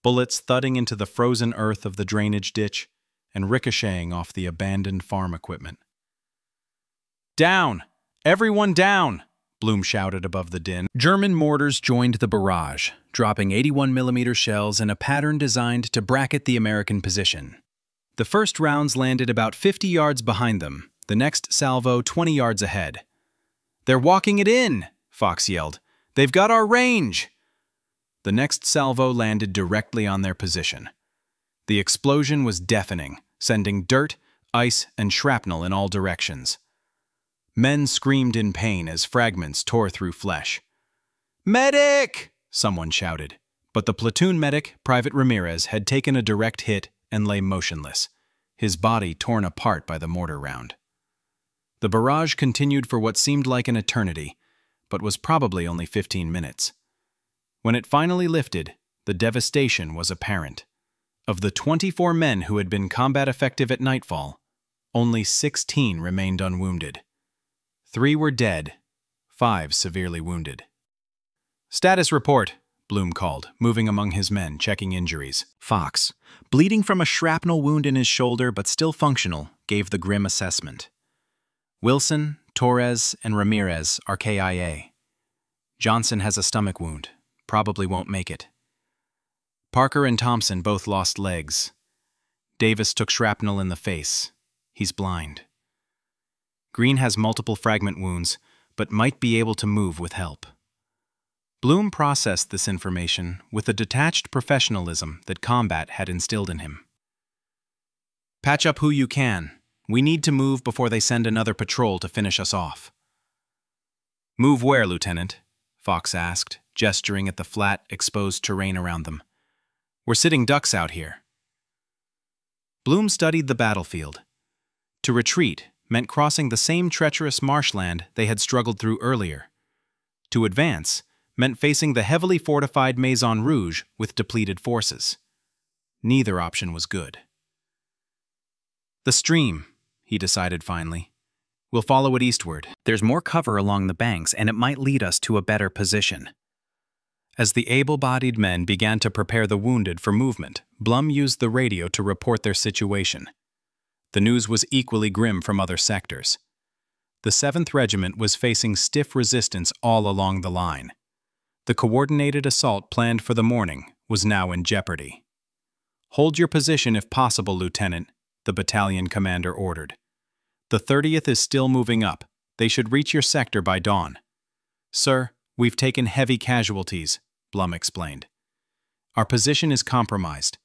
bullets thudding into the frozen earth of the drainage ditch and ricocheting off the abandoned farm equipment. "Down! Everyone down!" Blum shouted above the din. German mortars joined the barrage, dropping 81mm shells in a pattern designed to bracket the American position. The first rounds landed about 50 yards behind them, the next salvo 20 yards ahead. "They're walking it in!" Fox yelled. "They've got our range!" The next salvo landed directly on their position. The explosion was deafening, sending dirt, ice, and shrapnel in all directions. Men screamed in pain as fragments tore through flesh. "Medic!" someone shouted, but the platoon medic, Private Ramirez, had taken a direct hit and lay motionless, his body torn apart by the mortar round. The barrage continued for what seemed like an eternity, but was probably only 15 minutes. When it finally lifted, the devastation was apparent. Of the 24 men who had been combat effective at nightfall, only 16 remained unwounded. 3 were dead, 5 severely wounded. "Status report," Blum called, moving among his men, checking injuries. Fox, bleeding from a shrapnel wound in his shoulder but still functional, gave the grim assessment. "Wilson, Torres, and Ramirez are KIA. Johnson has a stomach wound, probably won't make it. Parker and Thompson both lost legs. Davis took shrapnel in the face. He's blind. Green has multiple fragment wounds, but might be able to move with help." Blum processed this information with the detached professionalism that combat had instilled in him. "Patch up who you can. We need to move before they send another patrol to finish us off." "Move where, Lieutenant?" Fox asked, gesturing at the flat, exposed terrain around them. "We're sitting ducks out here." Blum studied the battlefield. To retreat meant crossing the same treacherous marshland they had struggled through earlier. To advance meant facing the heavily fortified Maison Rouge with depleted forces. Neither option was good. "The stream," he decided finally. "We'll follow it eastward. There's more cover along the banks, and it might lead us to a better position." As the able-bodied men began to prepare the wounded for movement, Blum used the radio to report their situation. The news was equally grim from other sectors. The 7th Regiment was facing stiff resistance all along the line. The coordinated assault planned for the morning was now in jeopardy. "Hold your position if possible, Lieutenant," the battalion commander ordered. "The 30th is still moving up. They should reach your sector by dawn." "Sir, we've taken heavy casualties," Blum explained. "Our position is compromised.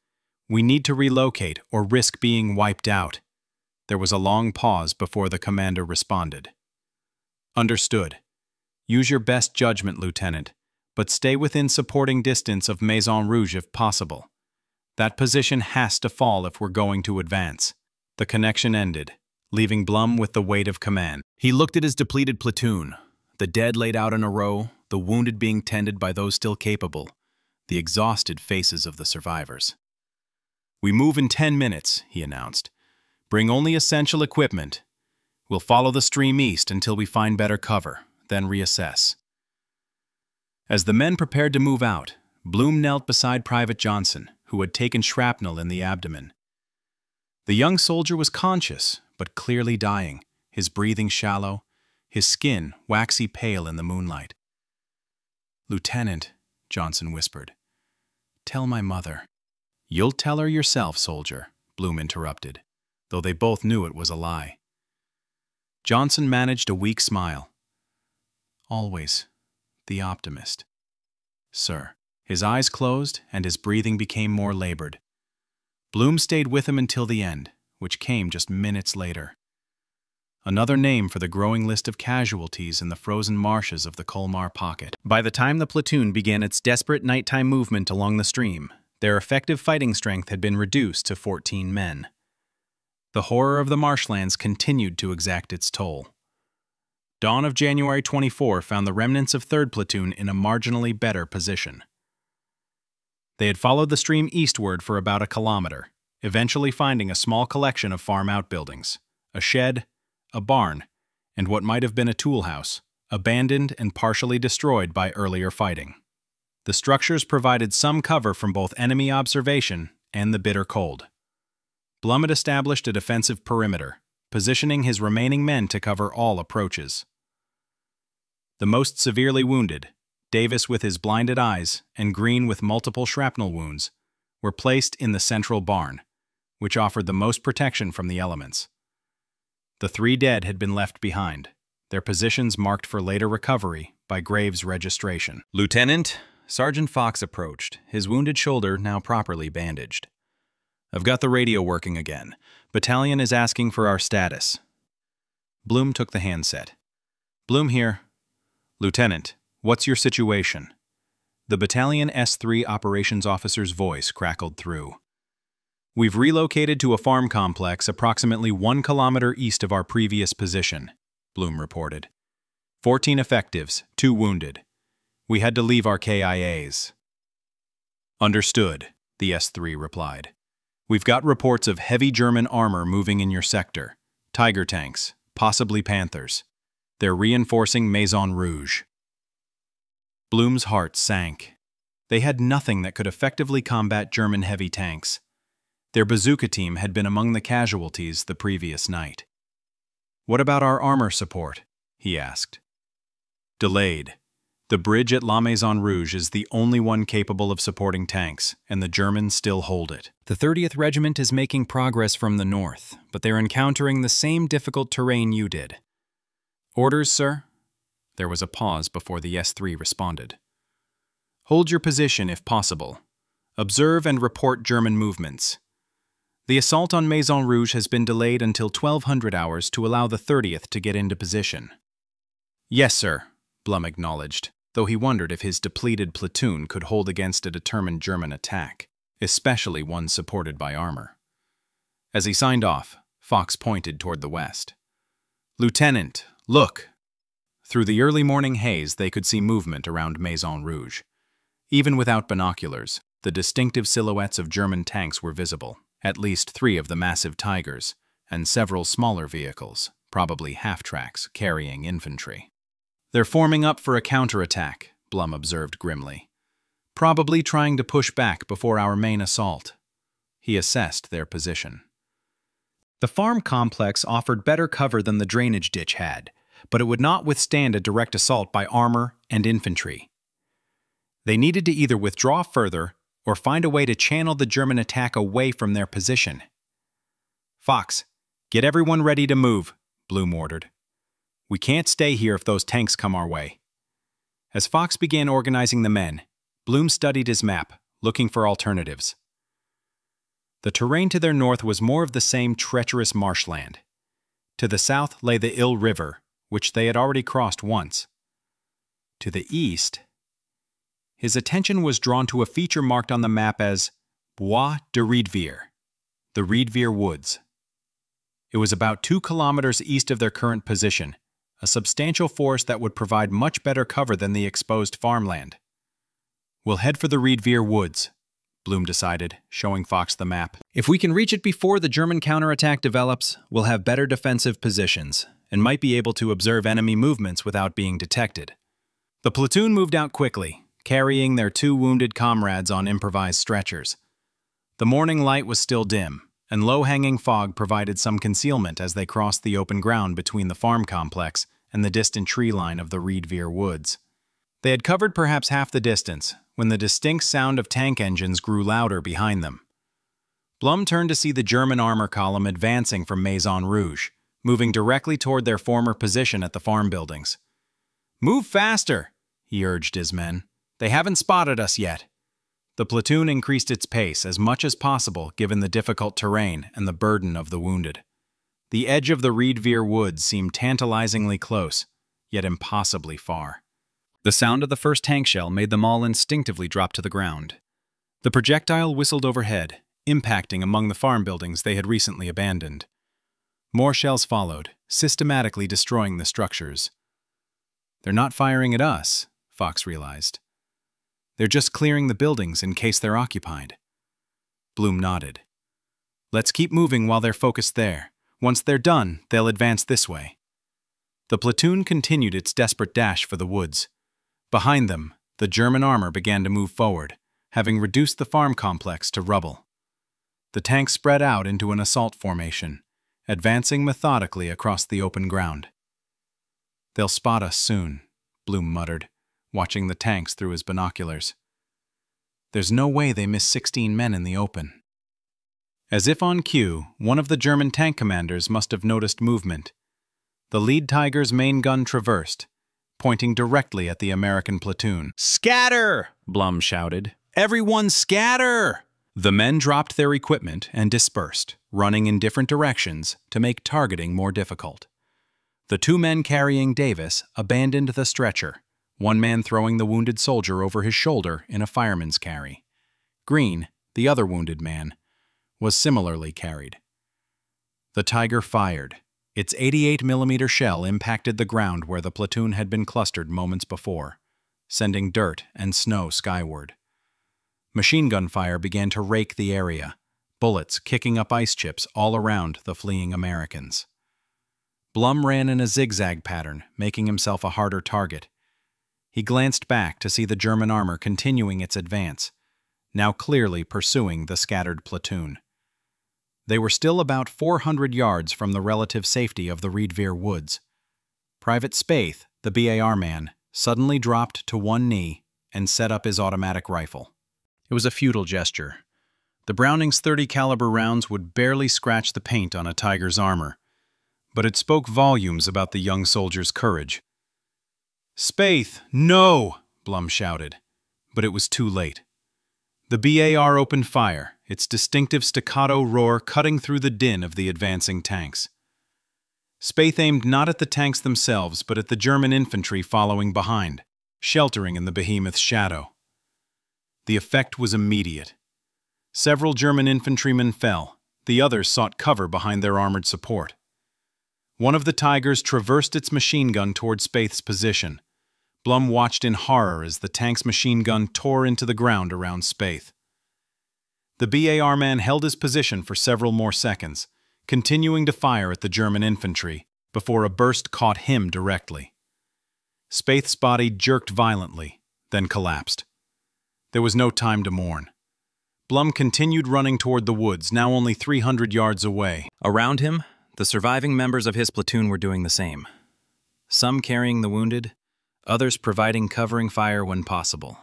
We need to relocate or risk being wiped out." There was a long pause before the commander responded. "Understood. Use your best judgment, Lieutenant, but stay within supporting distance of Maison Rouge if possible. That position has to fall if we're going to advance." The connection ended, leaving Blum with the weight of command. He looked at his depleted platoon, the dead laid out in a row, the wounded being tended by those still capable, the exhausted faces of the survivors. "We move in 10 minutes, he announced. "Bring only essential equipment. We'll follow the stream east until we find better cover, then reassess." As the men prepared to move out, Blum knelt beside Private Johnson, who had taken shrapnel in the abdomen. The young soldier was conscious, but clearly dying, his breathing shallow, his skin waxy pale in the moonlight. "Lieutenant," Johnson whispered, "tell my mother." "You'll tell her yourself, soldier," Blum interrupted, though they both knew it was a lie. Johnson managed a weak smile. "Always the optimist." "Sir." His eyes closed and his breathing became more labored. Blum stayed with him until the end, which came just minutes later. Another name for the growing list of casualties in the frozen marshes of the Colmar Pocket. By the time the platoon began its desperate nighttime movement along the stream, their effective fighting strength had been reduced to 14 men. The horror of the marshlands continued to exact its toll. Dawn of January 24 found the remnants of 3rd Platoon in a marginally better position. They had followed the stream eastward for about a kilometer, eventually finding a small collection of farm outbuildings, a shed, a barn, and what might have been a tool house, abandoned and partially destroyed by earlier fighting. The structures provided some cover from both enemy observation and the bitter cold. Blum had established a defensive perimeter, positioning his remaining men to cover all approaches. The most severely wounded, Davis with his blinded eyes and Green with multiple shrapnel wounds, were placed in the central barn, which offered the most protection from the elements. The 3 dead had been left behind, their positions marked for later recovery by Graves' registration. "Lieutenant," Sergeant Fox approached, his wounded shoulder now properly bandaged. "I've got the radio working again. Battalion is asking for our status." Blum took the handset. "Blum here. Lieutenant, what's your situation?" The Battalion S3 operations officer's voice crackled through. "We've relocated to a farm complex approximately 1 kilometer east of our previous position," Blum reported. 14 effectives, 2 wounded. We had to leave our KIAs. Understood, the S3 replied. We've got reports of heavy German armor moving in your sector. Tiger tanks, possibly Panthers. They're reinforcing Maison Rouge. Blum's heart sank. They had nothing that could effectively combat German heavy tanks. Their bazooka team had been among the casualties the previous night. What about our armor support? He asked. Delayed. The bridge at La Maison Rouge is the only one capable of supporting tanks, and the Germans still hold it. The 30th Regiment is making progress from the north, but they're encountering the same difficult terrain you did. Orders, sir? There was a pause before the S3 responded. Hold your position if possible. Observe and report German movements. The assault on Maison Rouge has been delayed until 1200 hours to allow the 30th to get into position. Yes, sir, Blum acknowledged, though he wondered if his depleted platoon could hold against a determined German attack, especially one supported by armor. As he signed off, Fox pointed toward the west. Lieutenant, look! Through the early morning haze, they could see movement around Maison Rouge. Even without binoculars, the distinctive silhouettes of German tanks were visible, at least 3 of the massive Tigers, and several smaller vehicles, probably half-tracks, carrying infantry. They're forming up for a counterattack, Blum observed grimly. Probably trying to push back before our main assault. He assessed their position. The farm complex offered better cover than the drainage ditch had, but it would not withstand a direct assault by armor and infantry. They needed to either withdraw further or find a way to channel the German attack away from their position. Fox, get everyone ready to move, Blum ordered. We can't stay here if those tanks come our way. As Fox began organizing the men, Blum studied his map, looking for alternatives. The terrain to their north was more of the same treacherous marshland. To the south lay the Ill River, which they had already crossed once. To the east, his attention was drawn to a feature marked on the map as Bois de Riedveer, the Riedveer Woods. It was about 2 kilometers east of their current position, a substantial forest that would provide much better cover than the exposed farmland. We'll head for the Riedveer Woods, Blum decided, showing Fox the map. If we can reach it before the German counterattack develops, we'll have better defensive positions, and might be able to observe enemy movements without being detected. The platoon moved out quickly, carrying their 2 wounded comrades on improvised stretchers. The morning light was still dim, and low-hanging fog provided some concealment as they crossed the open ground between the farm complex and the distant tree line of the Riedveer Woods. They had covered perhaps half the distance when the distinct sound of tank engines grew louder behind them. Blum turned to see the German armor column advancing from Maison Rouge, moving directly toward their former position at the farm buildings. Move faster, he urged his men. They haven't spotted us yet. The platoon increased its pace as much as possible given the difficult terrain and the burden of the wounded. The edge of the Riedveer Woods seemed tantalizingly close, yet impossibly far. The sound of the first tank shell made them all instinctively drop to the ground. The projectile whistled overhead, impacting among the farm buildings they had recently abandoned. More shells followed, systematically destroying the structures. They're not firing at us, Fox realized. They're just clearing the buildings in case they're occupied. Blum nodded. Let's keep moving while they're focused there. Once they're done, they'll advance this way. The platoon continued its desperate dash for the woods. Behind them, the German armor began to move forward, having reduced the farm complex to rubble. The tanks spread out into an assault formation, advancing methodically across the open ground. They'll spot us soon, Blum muttered, watching the tanks through his binoculars. There's no way they miss 16 men in the open. As if on cue, one of the German tank commanders must have noticed movement. The lead Tiger's main gun traversed, pointing directly at the American platoon. Scatter! Blum shouted. Everyone scatter! The men dropped their equipment and dispersed, running in different directions to make targeting more difficult. The 2 men carrying Davis abandoned the stretcher, one man throwing the wounded soldier over his shoulder in a fireman's carry. Green, the other wounded man, was similarly carried. The Tiger fired, Its 88mm shell impacted the ground where the platoon had been clustered moments before, sending dirt and snow skyward. Machine gun fire began to rake the area, bullets kicking up ice chips all around the fleeing Americans. Blum ran in a zigzag pattern, making himself a harder target. He glanced back to see the German armor continuing its advance, now clearly pursuing the scattered platoon. They were still about 400 yards from the relative safety of the WWII woods. Private Spaeth, the BAR man, suddenly dropped to one knee and set up his automatic rifle. It was a futile gesture. The Browning's .30 caliber rounds would barely scratch the paint on a tiger's armor, but it spoke volumes about the young soldier's courage. "Spaeth, no!" Blum shouted, but it was too late. The BAR opened fire, its distinctive staccato roar cutting through the din of the advancing tanks. Spaeth aimed not at the tanks themselves, but at the German infantry following behind, sheltering in the behemoth's shadow. The effect was immediate. Several German infantrymen fell, the others sought cover behind their armored support. One of the Tigers traversed its machine gun toward Spaeth's position. Blum watched in horror as the tank's machine gun tore into the ground around Spaeth. The BAR man held his position for several more seconds, continuing to fire at the German infantry, before a burst caught him directly. Spaeth's body jerked violently, then collapsed. There was no time to mourn. Blum continued running toward the woods, now only 300 yards away. Around him, the surviving members of his platoon were doing the same. Some carrying the wounded, others providing covering fire when possible.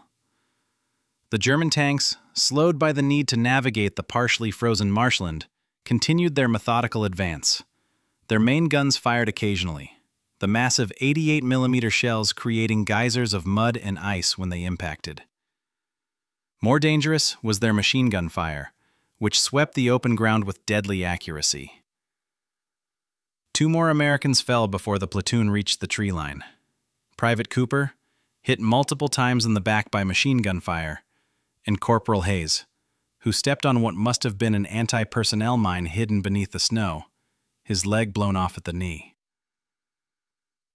The German tanks, slowed by the need to navigate the partially frozen marshland, continued their methodical advance. Their main guns fired occasionally, the massive 88mm shells creating geysers of mud and ice when they impacted. More dangerous was their machine gun fire, which swept the open ground with deadly accuracy. 2 more Americans fell before the platoon reached the tree line. Private Cooper, hit multiple times in the back by machine gun fire, and Corporal Hayes, who stepped on what must have been an anti-personnel mine hidden beneath the snow, his leg blown off at the knee.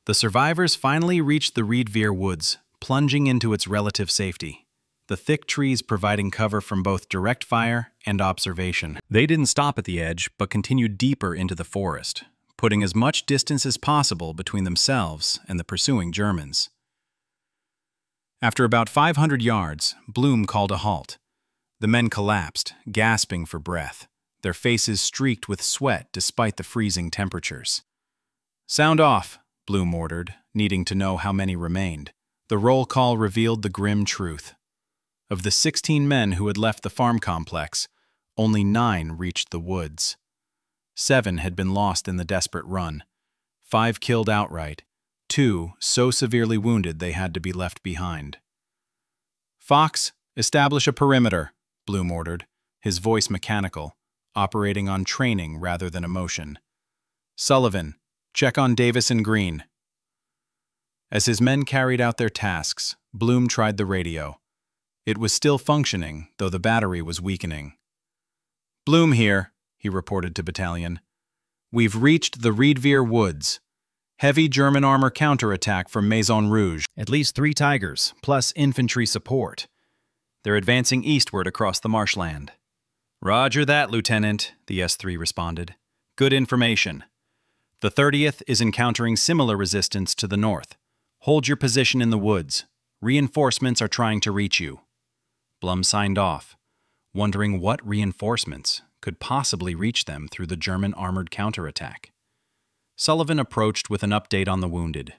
The survivors finally reached the WWII woods, plunging into its relative safety, the thick trees providing cover from both direct fire and observation. They didn't stop at the edge, but continued deeper into the forest, putting as much distance as possible between themselves and the pursuing Germans. After about 500 yards, Blum called a halt. The men collapsed, gasping for breath, their faces streaked with sweat despite the freezing temperatures. "Sound off," Blum ordered, needing to know how many remained. The roll call revealed the grim truth. Of the 16 men who had left the farm complex, only 9 reached the woods. 7 had been lost in the desperate run, 5 killed outright, 2 so severely wounded they had to be left behind. "Fox, establish a perimeter," Blum ordered, his voice mechanical, operating on training rather than emotion. "Sullivan, check on Davis and Green." As his men carried out their tasks, Blum tried the radio. It was still functioning, though the battery was weakening. "Blum here," he reported to battalion. "We've reached the WWII woods. Heavy German armor counterattack from Maison Rouge. At least 3 Tigers, plus infantry support. They're advancing eastward across the marshland." "Roger that, Lieutenant," the S3 responded. "Good information. The 30th is encountering similar resistance to the north. Hold your position in the woods. Reinforcements are trying to reach you." Blum signed off, wondering what reinforcements could possibly reach them through the German armored counterattack. Sullivan approached with an update on the wounded.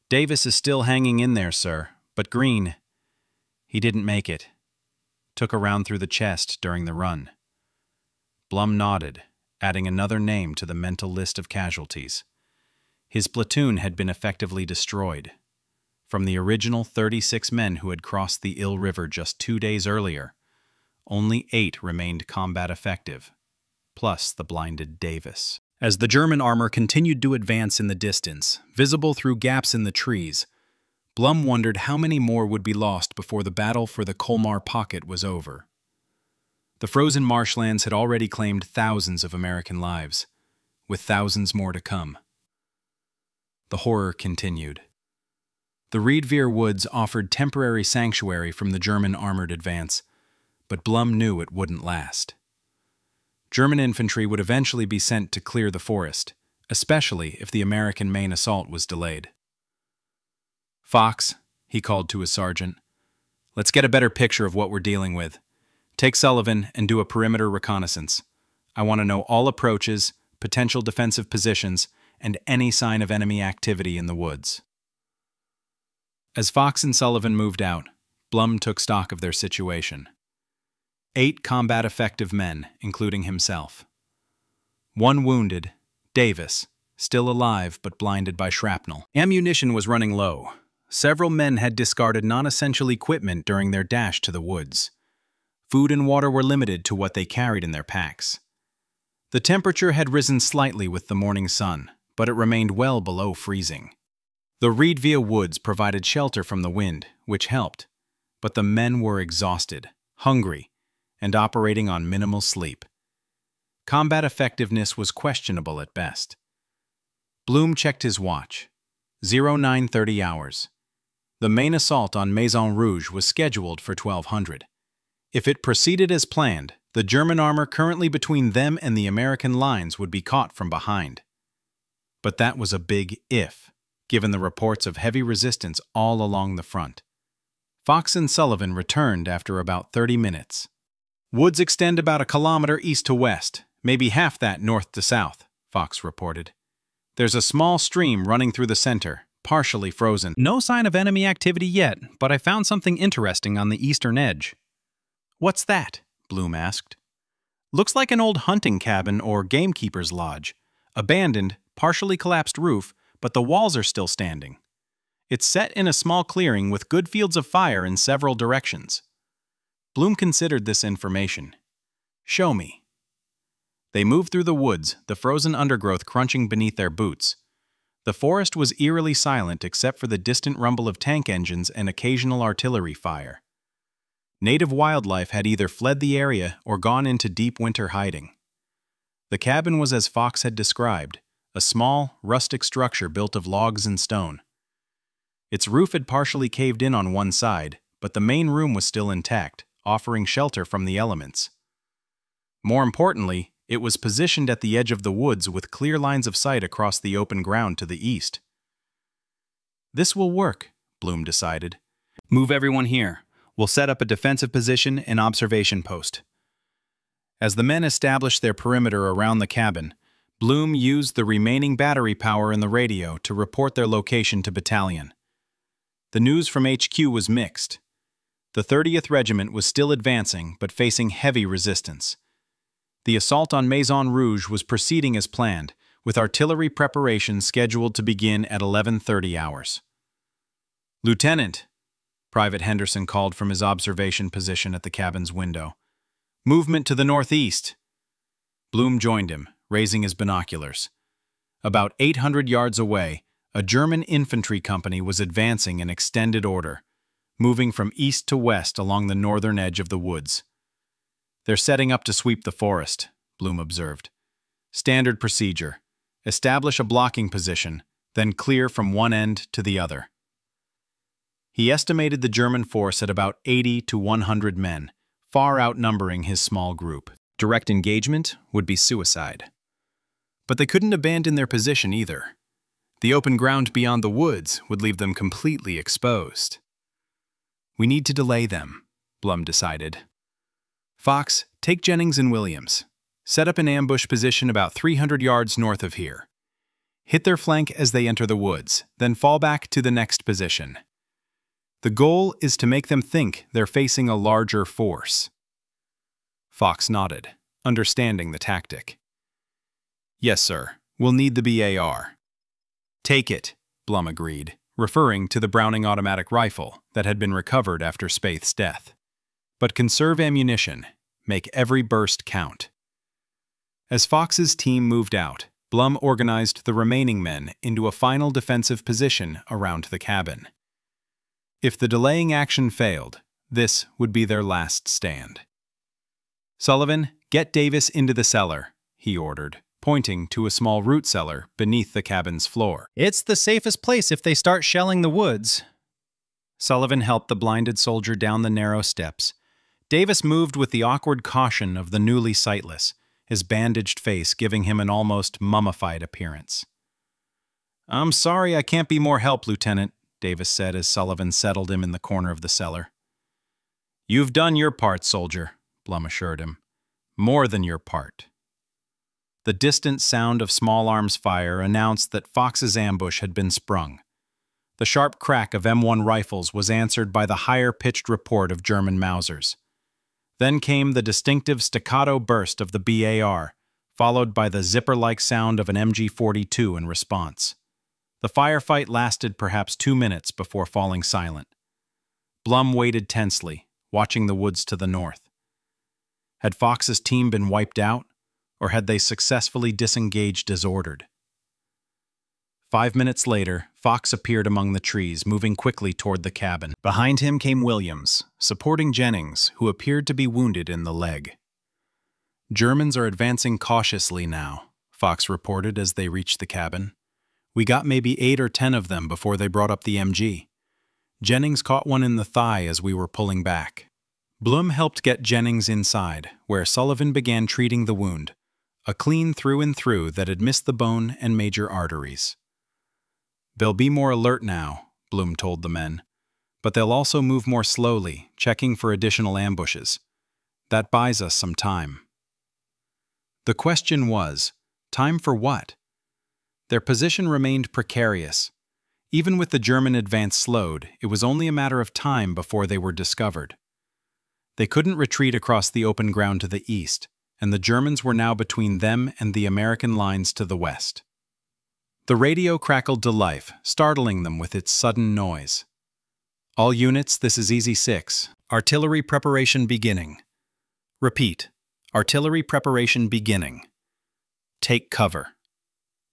"Davis is still hanging in there, sir, but Green, he didn't make it. Took a round through the chest during the run." Blum nodded, adding another name to the mental list of casualties. His platoon had been effectively destroyed. From the original 36 men who had crossed the Ill River just 2 days earlier, only 8 remained combat effective, plus the blinded Davis. As the German armor continued to advance in the distance, visible through gaps in the trees, Blum wondered how many more would be lost before the battle for the Colmar Pocket was over. The frozen marshlands had already claimed thousands of American lives. with thousands more to come. The horror continued. The Riedveer woods offered temporary sanctuary from the German armored advance, but Blum knew it wouldn't last. German infantry would eventually be sent to clear the forest, especially if the American main assault was delayed. "Fox," he called to his sergeant, "let's get a better picture of what we're dealing with. Take Sullivan and do a perimeter reconnaissance. I want to know all approaches, potential defensive positions, and any sign of enemy activity in the woods." As Fox and Sullivan moved out, Blum took stock of their situation. 8 combat-effective men, including himself. 1 wounded, Davis, still alive but blinded by shrapnel. Ammunition was running low. Several men had discarded non-essential equipment during their dash to the woods. Food and water were limited to what they carried in their packs. The temperature had risen slightly with the morning sun, but it remained well below freezing. The Riedveer woods provided shelter from the wind, which helped, but the men were exhausted, hungry, and operating on minimal sleep. Combat effectiveness was questionable at best. Blum checked his watch. 0930 hours. The main assault on Maison Rouge was scheduled for 1200. If it proceeded as planned, the German armor currently between them and the American lines would be caught from behind. But that was a big if, given the reports of heavy resistance all along the front. Fox and Sullivan returned after about 30 minutes. "Woods extend about 1 kilometer east to west, maybe half that north to south," Fox reported. "There's a small stream running through the center, partially frozen." "No sign of enemy activity yet, but I found something interesting on the eastern edge." "What's that?" Blum asked. "Looks like an old hunting cabin or gamekeeper's lodge. Abandoned, partially collapsed roof, but the walls are still standing. It's set in a small clearing with good fields of fire in several directions." Blum considered this information. "Show me." They moved through the woods, the frozen undergrowth crunching beneath their boots. The forest was eerily silent except for the distant rumble of tank engines and occasional artillery fire. Native wildlife had either fled the area or gone into deep winter hiding. The cabin was as Fox had described, a small, rustic structure built of logs and stone. Its roof had partially caved in on one side, but the main room was still intact, offering shelter from the elements. More importantly, it was positioned at the edge of the woods with clear lines of sight across the open ground to the east. "This will work," Blum decided. "Move everyone here. We'll set up a defensive position and observation post." As the men established their perimeter around the cabin, Blum used the remaining battery power in the radio to report their location to battalion. The news from HQ was mixed. The 30th Regiment was still advancing, but facing heavy resistance. The assault on Maison Rouge was proceeding as planned, with artillery preparations scheduled to begin at 11:30 hours. "Lieutenant," Private Henderson called from his observation position at the cabin's window. "Movement to the northeast." Blum joined him, raising his binoculars. About 800 yards away, a German infantry company was advancing in extended order, moving from east to west along the northern edge of the woods. "They're setting up to sweep the forest," Blum observed. "Standard procedure. Establish a blocking position, then clear from one end to the other." He estimated the German force at about 80 to 100 men, far outnumbering his small group. Direct engagement would be suicide. But they couldn't abandon their position either. The open ground beyond the woods would leave them completely exposed. "We need to delay them," Blum decided. "Fox, take Jennings and Williams. Set up an ambush position about 300 yards north of here. Hit their flank as they enter the woods, then fall back to the next position. The goal is to make them think they're facing a larger force." Fox nodded, understanding the tactic. "Yes, sir. We'll need the BAR." "Take it," Blum agreed, referring to the Browning automatic rifle that had been recovered after Spaeth's death. "But conserve ammunition. Make every burst count." As Fox's team moved out, Blum organized the remaining men into a final defensive position around the cabin. If the delaying action failed, this would be their last stand. "Sullivan, get Davis into the cellar," he ordered, pointing to a small root cellar beneath the cabin's floor. "It's the safest place if they start shelling the woods." Sullivan helped the blinded soldier down the narrow steps. Davis moved with the awkward caution of the newly sightless, his bandaged face giving him an almost mummified appearance. "I'm sorry I can't be more help, Lieutenant," Davis said as Sullivan settled him in the corner of the cellar. "You've done your part, soldier," Blum assured him. "More than your part." The distant sound of small arms fire announced that Fox's ambush had been sprung. The sharp crack of M1 rifles was answered by the higher-pitched report of German Mausers. Then came the distinctive staccato burst of the BAR, followed by the zipper-like sound of an MG-42 in response. The firefight lasted perhaps 2 minutes before falling silent. Blum waited tensely, watching the woods to the north. Had Fox's team been wiped out, or had they successfully disengaged as ordered? 5 minutes later, Fox appeared among the trees, moving quickly toward the cabin. Behind him came Williams, supporting Jennings, who appeared to be wounded in the leg. "Germans are advancing cautiously now," Fox reported as they reached the cabin. "We got maybe 8 or 10 of them before they brought up the MG. Jennings caught one in the thigh as we were pulling back." Blum helped get Jennings inside, where Sullivan began treating the wound, a clean through and through that had missed the bone and major arteries. "They'll be more alert now," Blum told the men, "but they'll also move more slowly, checking for additional ambushes. That buys us some time." The question was, time for what? Their position remained precarious. Even with the German advance slowed, it was only a matter of time before they were discovered. They couldn't retreat across the open ground to the east, and the Germans were now between them and the American lines to the west. The radio crackled to life, startling them with its sudden noise. "All units, this is Easy 6. Artillery preparation beginning. Repeat. Artillery preparation beginning. Take cover."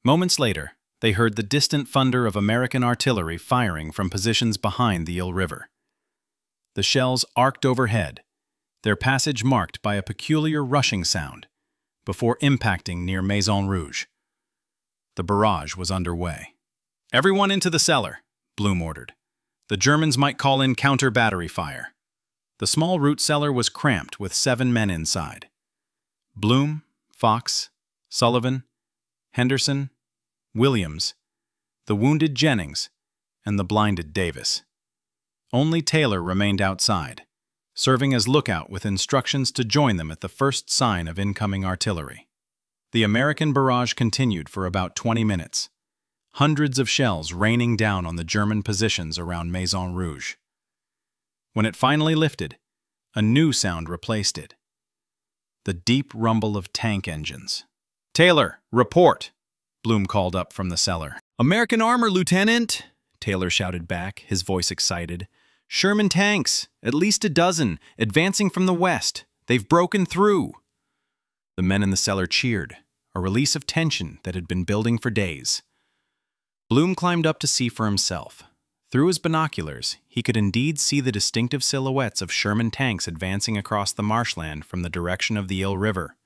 Moments later, they heard the distant thunder of American artillery firing from positions behind the Ill River. The shells arced overhead, their passage marked by a peculiar rushing sound, before impacting near Maison Rouge. The barrage was underway. "Everyone into the cellar," Blum ordered. "The Germans might call in counter-battery fire." The small root cellar was cramped with 7 men inside. Blum, Fox, Sullivan, Henderson, Williams, the wounded Jennings, and the blinded Davis. Only Taylor remained outside, serving as lookout with instructions to join them at the first sign of incoming artillery. The American barrage continued for about 20 minutes, hundreds of shells raining down on the German positions around Maison Rouge. When it finally lifted, a new sound replaced it: the deep rumble of tank engines. "Taylor, report!" Blum called up from the cellar. "American armor, Lieutenant!" Taylor shouted back, his voice excited. "Sherman tanks, at least a dozen, advancing from the west. They've broken through." The men in the cellar cheered, a release of tension that had been building for days. Blum climbed up to see for himself. Through his binoculars, he could indeed see the distinctive silhouettes of Sherman tanks advancing across the marshland from the direction of the Ill River.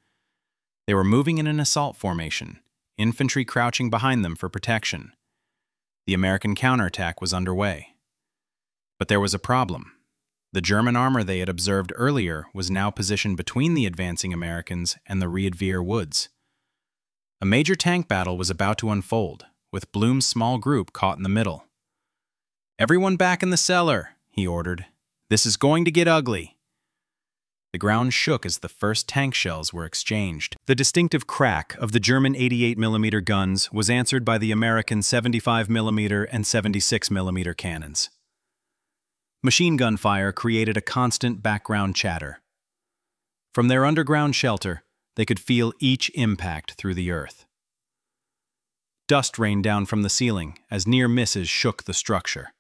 They were moving in an assault formation, infantry crouching behind them for protection. The American counterattack was underway. But there was a problem. The German armor they had observed earlier was now positioned between the advancing Americans and the Riedveer woods. A major tank battle was about to unfold, with Blum's small group caught in the middle. "Everyone back in the cellar," he ordered. "This is going to get ugly." The ground shook as the first tank shells were exchanged. The distinctive crack of the German 88mm guns was answered by the American 75mm and 76mm cannons. Machine gun fire created a constant background chatter. From their underground shelter, they could feel each impact through the earth. Dust rained down from the ceiling as near misses shook the structure.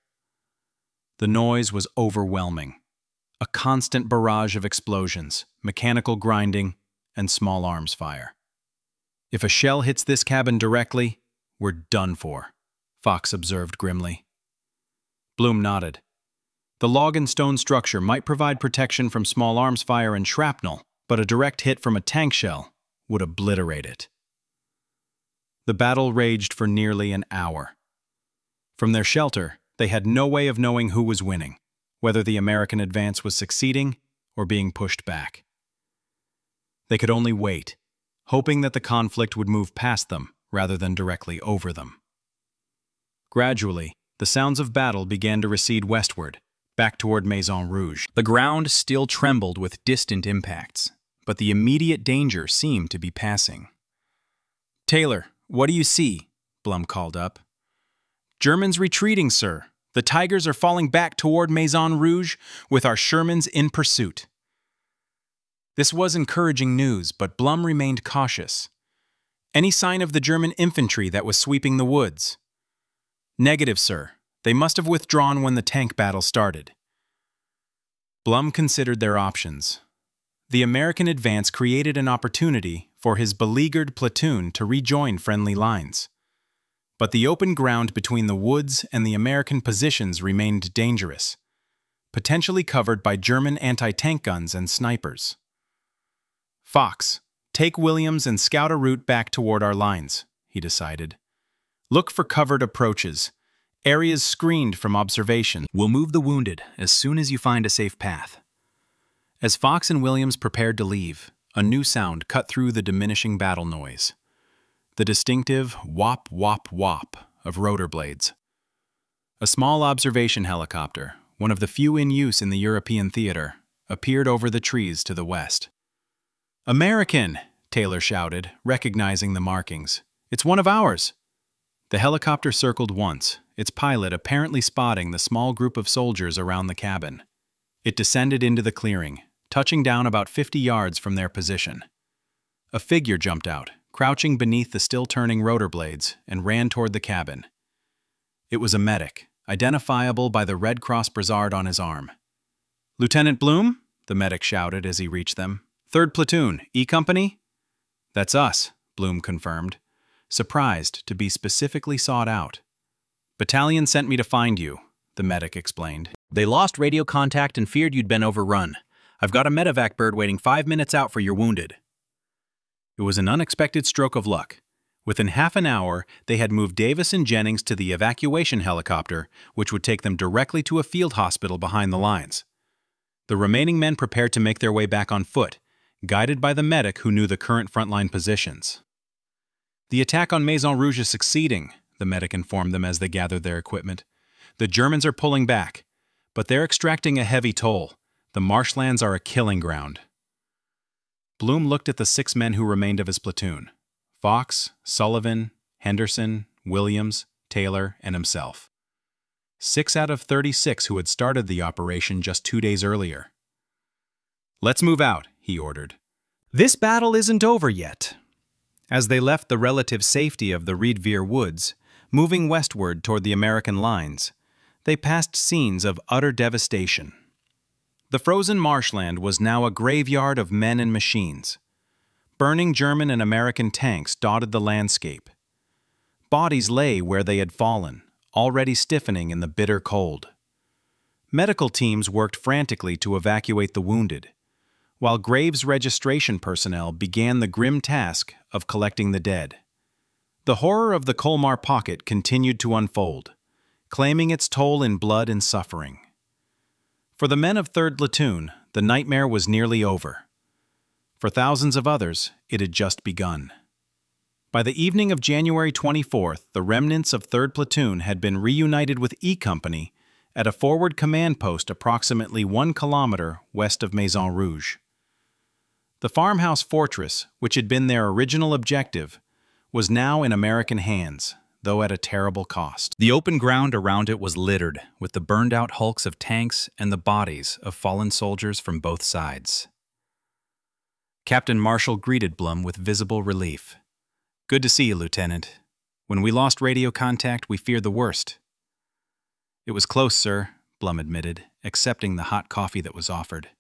The noise was overwhelming. A constant barrage of explosions, mechanical grinding, and small arms fire. "If a shell hits this cabin directly, we're done for," Fox observed grimly. Blum nodded. The log and stone structure might provide protection from small arms fire and shrapnel, but a direct hit from a tank shell would obliterate it. The battle raged for nearly an hour. From their shelter, they had no way of knowing who was winning, whether the American advance was succeeding or being pushed back. They could only wait, hoping that the conflict would move past them rather than directly over them. Gradually, the sounds of battle began to recede westward, back toward Maison Rouge. The ground still trembled with distant impacts, but the immediate danger seemed to be passing. "Taylor, what do you see?" Blum called up. "Germans retreating, sir. The Tigers are falling back toward Maison Rouge with our Shermans in pursuit." This was encouraging news, but Blum remained cautious. "Any sign of the German infantry that was sweeping the woods?" "Negative, sir. They must have withdrawn when the tank battle started." Blum considered their options. The American advance created an opportunity for his beleaguered platoon to rejoin friendly lines. But the open ground between the woods and the American positions remained dangerous, potentially covered by German anti-tank guns and snipers. "Fox, take Williams and scout a route back toward our lines," he decided. "Look for covered approaches, areas screened from observation. We'll move the wounded as soon as you find a safe path." As Fox and Williams prepared to leave, a new sound cut through the diminishing battle noise. The distinctive whop, whop, whop of rotor blades. A small observation helicopter, one of the few in use in the European theater, appeared over the trees to the west. "American!" Taylor shouted, recognizing the markings. "It's one of ours!" The helicopter circled once, its pilot apparently spotting the small group of soldiers around the cabin. It descended into the clearing, touching down about 50 yards from their position. A figure jumped out, crouching beneath the still-turning rotor blades, and ran toward the cabin. It was a medic, identifiable by the Red Cross brassard on his arm. "Lieutenant Blum?" the medic shouted as he reached them. "3rd Platoon, E Company?" "That's us," Blum confirmed, surprised to be specifically sought out. "Battalion sent me to find you," the medic explained. "They lost radio contact and feared you'd been overrun. I've got a medevac bird waiting 5 minutes out for your wounded." It was an unexpected stroke of luck. Within half an hour, they had moved Davis and Jennings to the evacuation helicopter, which would take them directly to a field hospital behind the lines. The remaining men prepared to make their way back on foot, guided by the medic who knew the current frontline positions. "The attack on Maison Rouge is succeeding," the medic informed them as they gathered their equipment. "The Germans are pulling back, but they're extracting a heavy toll. The marshlands are a killing ground." Blum looked at the 6 men who remained of his platoon: Fox, Sullivan, Henderson, Williams, Taylor, and himself. 6 out of 36 who had started the operation just 2 days earlier. "Let's move out," he ordered. "This battle isn't over yet." As they left the relative safety of the Riedveer woods, moving westward toward the American lines, they passed scenes of utter devastation. The frozen marshland was now a graveyard of men and machines. Burning German and American tanks dotted the landscape. Bodies lay where they had fallen, already stiffening in the bitter cold. Medical teams worked frantically to evacuate the wounded, while graves registration personnel began the grim task of collecting the dead. The horror of the Colmar Pocket continued to unfold, claiming its toll in blood and suffering. For the men of 3rd Platoon, the nightmare was nearly over. For thousands of others, it had just begun. By the evening of January 24th, the remnants of 3rd Platoon had been reunited with E Company at a forward command post approximately 1 kilometer west of Maison Rouge. The farmhouse fortress, which had been their original objective, was now in American hands, though at a terrible cost. The open ground around it was littered with the burned-out hulks of tanks and the bodies of fallen soldiers from both sides. Captain Marshall greeted Blum with visible relief. "Good to see you, Lieutenant. When we lost radio contact, we feared the worst." "It was close, sir," Blum admitted, accepting the hot coffee that was offered.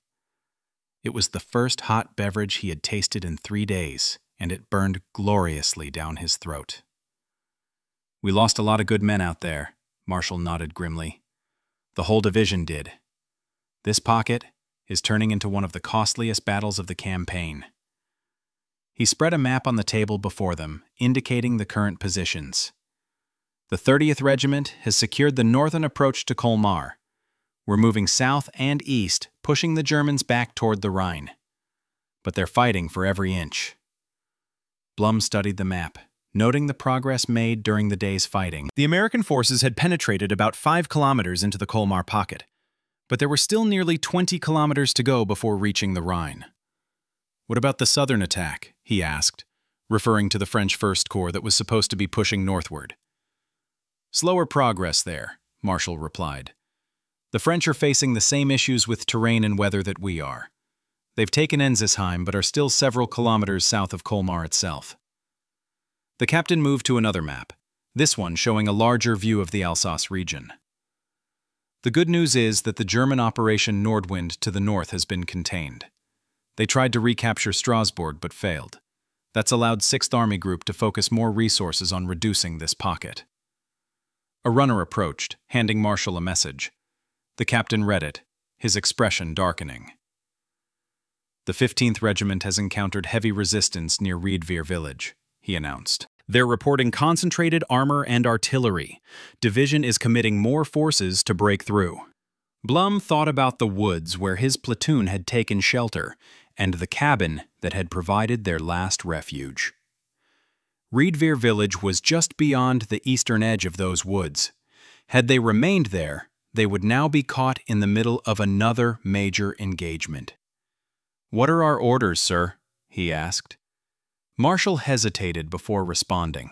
It was the first hot beverage he had tasted in 3 days, and it burned gloriously down his throat. "We lost a lot of good men out there," Marshall nodded grimly. "The whole division did. This pocket is turning into one of the costliest battles of the campaign." He spread a map on the table before them, indicating the current positions. The 30th Regiment has secured the northern approach to Colmar. We're moving south and east, pushing the Germans back toward the Rhine. But they're fighting for every inch. Blum studied the map, noting the progress made during the day's fighting. The American forces had penetrated about 5 kilometers into the Colmar Pocket, but there were still nearly 20 kilometers to go before reaching the Rhine. "What about the southern attack?" he asked, referring to the French First Corps that was supposed to be pushing northward. "Slower progress there," Marshall replied. "The French are facing the same issues with terrain and weather that we are. They've taken Ensisheim but are still several kilometers south of Colmar itself." The captain moved to another map, this one showing a larger view of the Alsace region. "The good news is that the German Operation Nordwind to the north has been contained. They tried to recapture Strasbourg but failed. That's allowed 6th Army Group to focus more resources on reducing this pocket." A runner approached, handing Marshall a message. The captain read it, his expression darkening. "The 15th Regiment has encountered heavy resistance near Riedveer village," he announced. "They're reporting concentrated armor and artillery. Division is committing more forces to break through." Blum thought about the woods where his platoon had taken shelter and the cabin that had provided their last refuge. Riedveer village was just beyond the eastern edge of those woods. Had they remained there, they would now be caught in the middle of another major engagement. "What are our orders, sir?" he asked. Marshall hesitated before responding.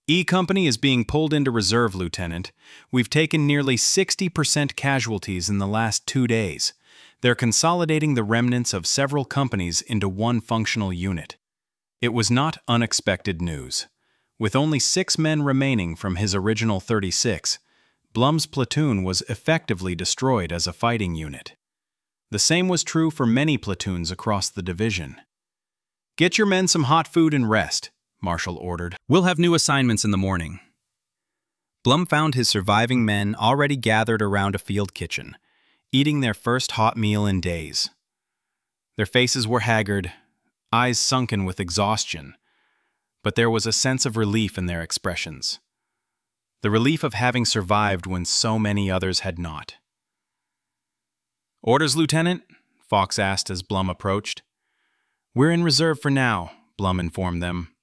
"E Company is being pulled into reserve, Lieutenant. We've taken nearly 60% casualties in the last 2 days. They're consolidating the remnants of several companies into one functional unit." It was not unexpected news. With only 6 men remaining from his original 36, Blum's platoon was effectively destroyed as a fighting unit. The same was true for many platoons across the division. "Get your men some hot food and rest," Marshall ordered. "We'll have new assignments in the morning." Blum found his surviving men already gathered around a field kitchen, eating their first hot meal in days. Their faces were haggard, eyes sunken with exhaustion, but there was a sense of relief in their expressions. The relief of having survived when so many others had not. "Orders, Lieutenant?" Fox asked as Blum approached. "We're in reserve for now," Blum informed them.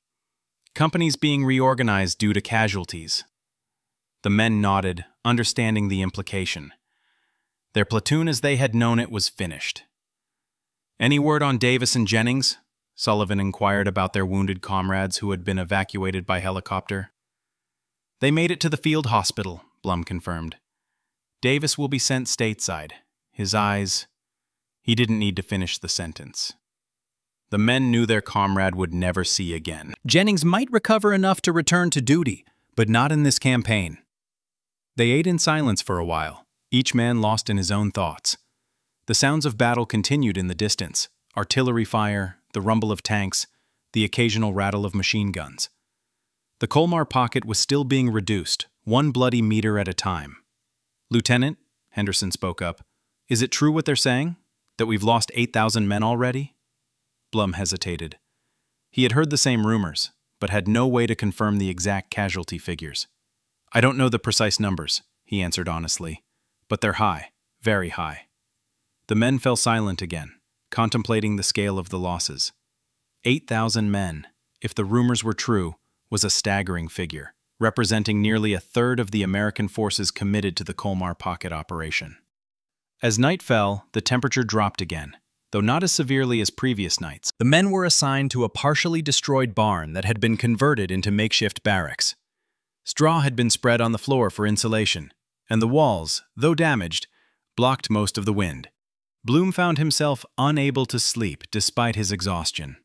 "Company's being reorganized due to casualties." The men nodded, understanding the implication. Their platoon as they had known it was finished. "Any word on Davis and Jennings?" Sullivan inquired about their wounded comrades who had been evacuated by helicopter. "They made it to the field hospital," Blum confirmed. "Davis will be sent stateside. His eyes—" He didn't need to finish the sentence. The men knew their comrade would never see again. Jennings might recover enough to return to duty, but not in this campaign. They ate in silence for a while, each man lost in his own thoughts. The sounds of battle continued in the distance, artillery fire, the rumble of tanks, the occasional rattle of machine guns. The Colmar Pocket was still being reduced, 1 bloody meter at a time. "Lieutenant," Henderson spoke up, "is it true what they're saying? That we've lost 8,000 men already?" Blum hesitated. He had heard the same rumors, but had no way to confirm the exact casualty figures. "I don't know the precise numbers," he answered honestly, "but they're high, very high." The men fell silent again, contemplating the scale of the losses. 8,000 men, if the rumors were true, was a staggering figure, representing nearly a third of the American forces committed to the Colmar Pocket operation. As night fell, the temperature dropped again, though not as severely as previous nights. The men were assigned to a partially destroyed barn that had been converted into makeshift barracks. Straw had been spread on the floor for insulation, and the walls, though damaged, blocked most of the wind. Blum found himself unable to sleep despite his exhaustion.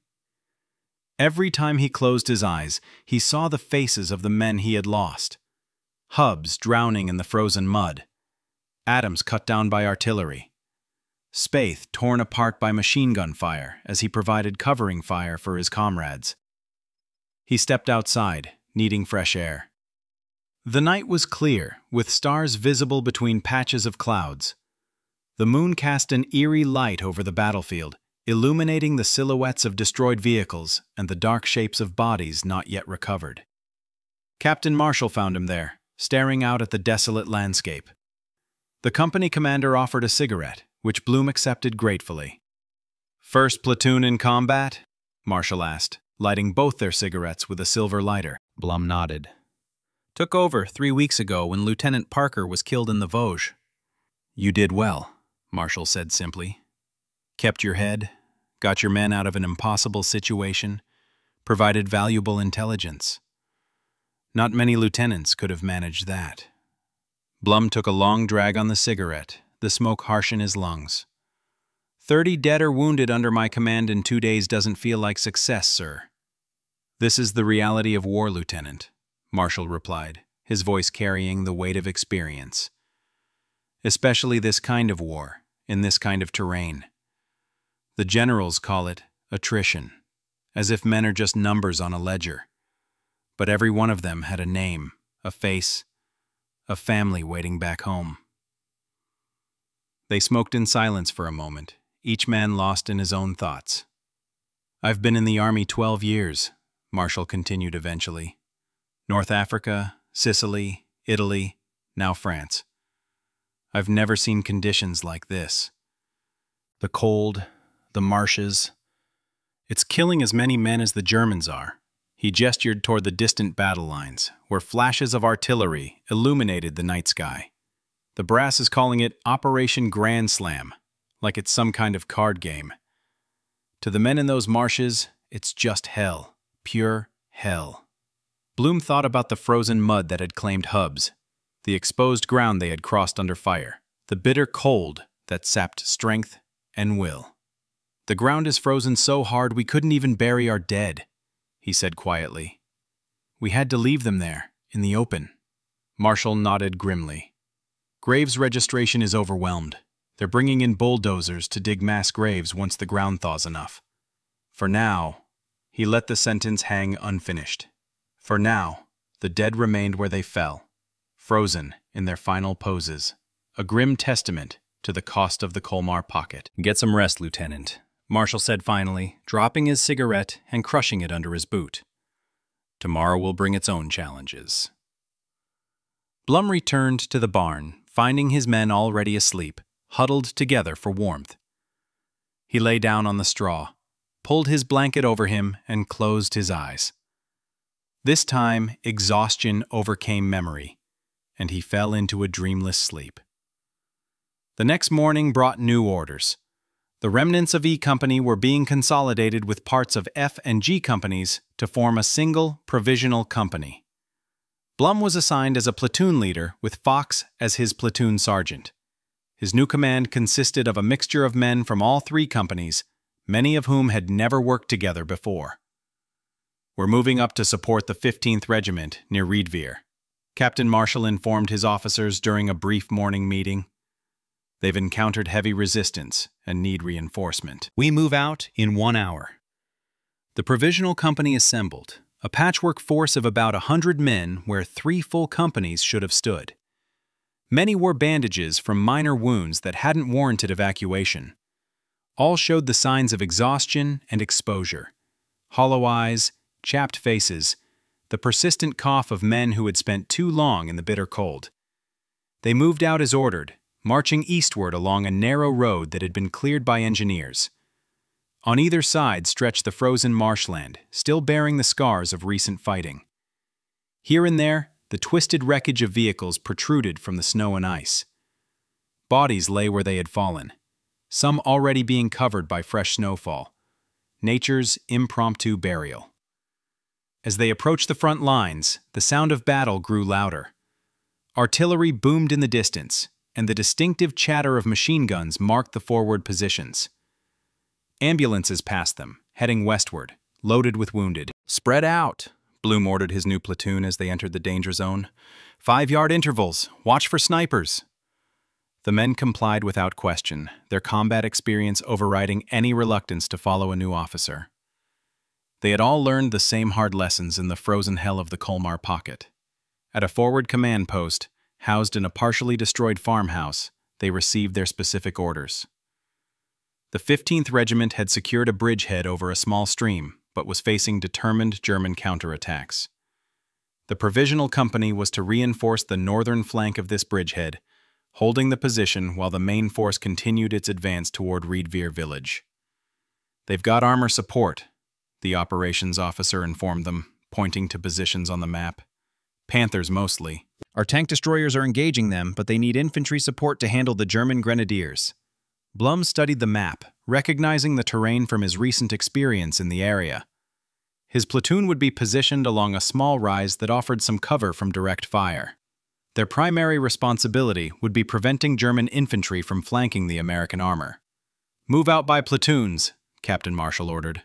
Every time he closed his eyes, he saw the faces of the men he had lost. Hubs drowning in the frozen mud. Adams cut down by artillery. Spaeth torn apart by machine gun fire as he provided covering fire for his comrades. He stepped outside, needing fresh air. The night was clear, with stars visible between patches of clouds. The moon cast an eerie light over the battlefield, illuminating the silhouettes of destroyed vehicles and the dark shapes of bodies not yet recovered. Captain Marshall found him there, staring out at the desolate landscape. The company commander offered a cigarette, which Blum accepted gratefully. "First platoon in combat?" Marshall asked, lighting both their cigarettes with a silver lighter. Blum nodded. "Took over 3 weeks ago when Lieutenant Parker was killed in the Vosges." "You did well," Marshall said simply. "Kept your head, got your men out of an impossible situation, provided valuable intelligence. Not many lieutenants could have managed that." Blum took a long drag on the cigarette, the smoke harsh in his lungs. 30 dead or wounded under my command in 2 days doesn't feel like success, sir." "This is the reality of war, Lieutenant," Marshall replied, his voice carrying the weight of experience. "Especially this kind of war, in this kind of terrain. The generals call it attrition, as if men are just numbers on a ledger. But every one of them had a name, a face, a family waiting back home." They smoked in silence for a moment, each man lost in his own thoughts. "I've been in the Army 12 years, Marshall continued eventually. "North Africa, Sicily, Italy, now France. I've never seen conditions like this. The cold, the marshes. It's killing as many men as the Germans are." He gestured toward the distant battle lines, where flashes of artillery illuminated the night sky. "The brass is calling it Operation Grandslam, like it's some kind of card game. To the men in those marshes, it's just hell, pure hell." Blum thought about the frozen mud that had claimed hubs, the exposed ground they had crossed under fire, the bitter cold that sapped strength and will. "The ground is frozen so hard we couldn't even bury our dead," he said quietly. "We had to leave them there, in the open." Marshall nodded grimly. "Graves registration is overwhelmed. They're bringing in bulldozers to dig mass graves once the ground thaws enough. For now," he let the sentence hang unfinished. "For now, the dead remained where they fell, frozen in their final poses, a grim testament to the cost of the Colmar Pocket." "Get some rest, Lieutenant," Marshall said finally, dropping his cigarette and crushing it under his boot. "Tomorrow will bring its own challenges." Blum returned to the barn, finding his men already asleep, huddled together for warmth. He lay down on the straw, pulled his blanket over him, and closed his eyes. This time, exhaustion overcame memory, and he fell into a dreamless sleep. The next morning brought new orders. The remnants of E Company were being consolidated with parts of F and G companies to form a single provisional company. Blum was assigned as a platoon leader with Fox as his platoon sergeant. His new command consisted of a mixture of men from all 3 companies, many of whom had never worked together before. "We're moving up to support the 15th Regiment near Riedveer," Captain Marshall informed his officers during a brief morning meeting. "They've encountered heavy resistance and need reinforcement. We move out in 1 hour." The provisional company assembled, a patchwork force of about 100 men where 3 full companies should have stood. Many wore bandages from minor wounds that hadn't warranted evacuation. All showed the signs of exhaustion and exposure. Hollow eyes, chapped faces, the persistent cough of men who had spent too long in the bitter cold. They moved out as ordered, marching eastward along a narrow road that had been cleared by engineers. On either side stretched the frozen marshland, still bearing the scars of recent fighting. Here and there, the twisted wreckage of vehicles protruded from the snow and ice. Bodies lay where they had fallen, some already being covered by fresh snowfall. Nature's impromptu burial. As they approached the front lines, the sound of battle grew louder. Artillery boomed in the distance, and the distinctive chatter of machine guns marked the forward positions. Ambulances passed them, heading westward, loaded with wounded. "Spread out," Blum ordered his new platoon as they entered the danger zone. 5-yard intervals, watch for snipers." The men complied without question, their combat experience overriding any reluctance to follow a new officer. They had all learned the same hard lessons in the frozen hell of the Colmar Pocket. At a forward command post, housed in a partially destroyed farmhouse, they received their specific orders. The 15th Regiment had secured a bridgehead over a small stream, but was facing determined German counterattacks. The Provisional Company was to reinforce the northern flank of this bridgehead, holding the position while the main force continued its advance toward Riedveer village. "They've got armor support," the operations officer informed them, pointing to positions on the map. "Panthers mostly. Our tank destroyers are engaging them, but they need infantry support to handle the German grenadiers." Blum studied the map, recognizing the terrain from his recent experience in the area. His platoon would be positioned along a small rise that offered some cover from direct fire. Their primary responsibility would be preventing German infantry from flanking the American armor. "Move out by platoons," Captain Marshall ordered.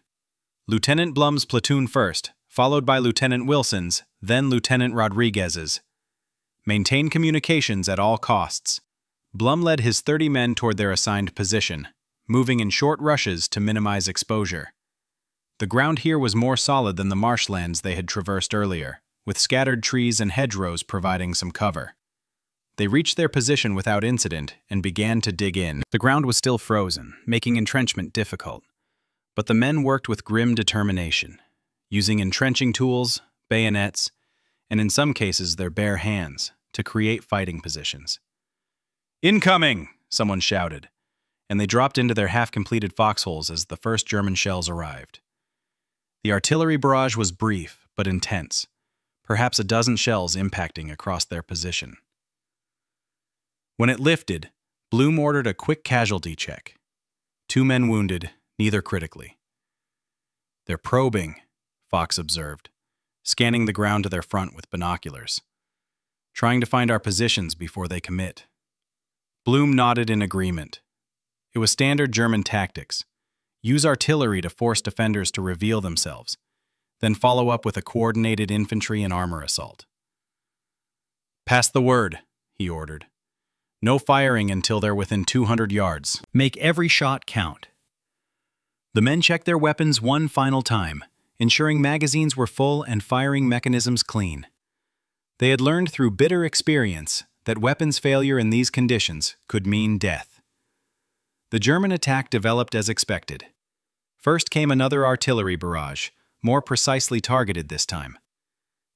Lieutenant Blum's platoon first, followed by Lieutenant Wilson's, then Lieutenant Rodriguez's. Maintain communications at all costs. Blum led his 30 men toward their assigned position, moving in short rushes to minimize exposure. The ground here was more solid than the marshlands they had traversed earlier, with scattered trees and hedgerows providing some cover. They reached their position without incident and began to dig in. The ground was still frozen, making entrenchment difficult. But the men worked with grim determination, using entrenching tools, bayonets, and in some cases their bare hands, to create fighting positions. "Incoming!" someone shouted, and they dropped into their half-completed foxholes as the first German shells arrived. The artillery barrage was brief but intense, perhaps a dozen shells impacting across their position. When it lifted, Blum ordered a quick casualty check. 2 men wounded, neither critically. "They're probing," Fox observed, scanning the ground to their front with binoculars. "Trying to find our positions before they commit." Blum nodded in agreement. It was standard German tactics. Use artillery to force defenders to reveal themselves, then follow up with a coordinated infantry and armor assault. "Pass the word," he ordered. "No firing until they're within 200 yards. Make every shot count." The men checked their weapons one final time, ensuring magazines were full and firing mechanisms clean. They had learned through bitter experience that weapons failure in these conditions could mean death. The German attack developed as expected. First came another artillery barrage, more precisely targeted this time.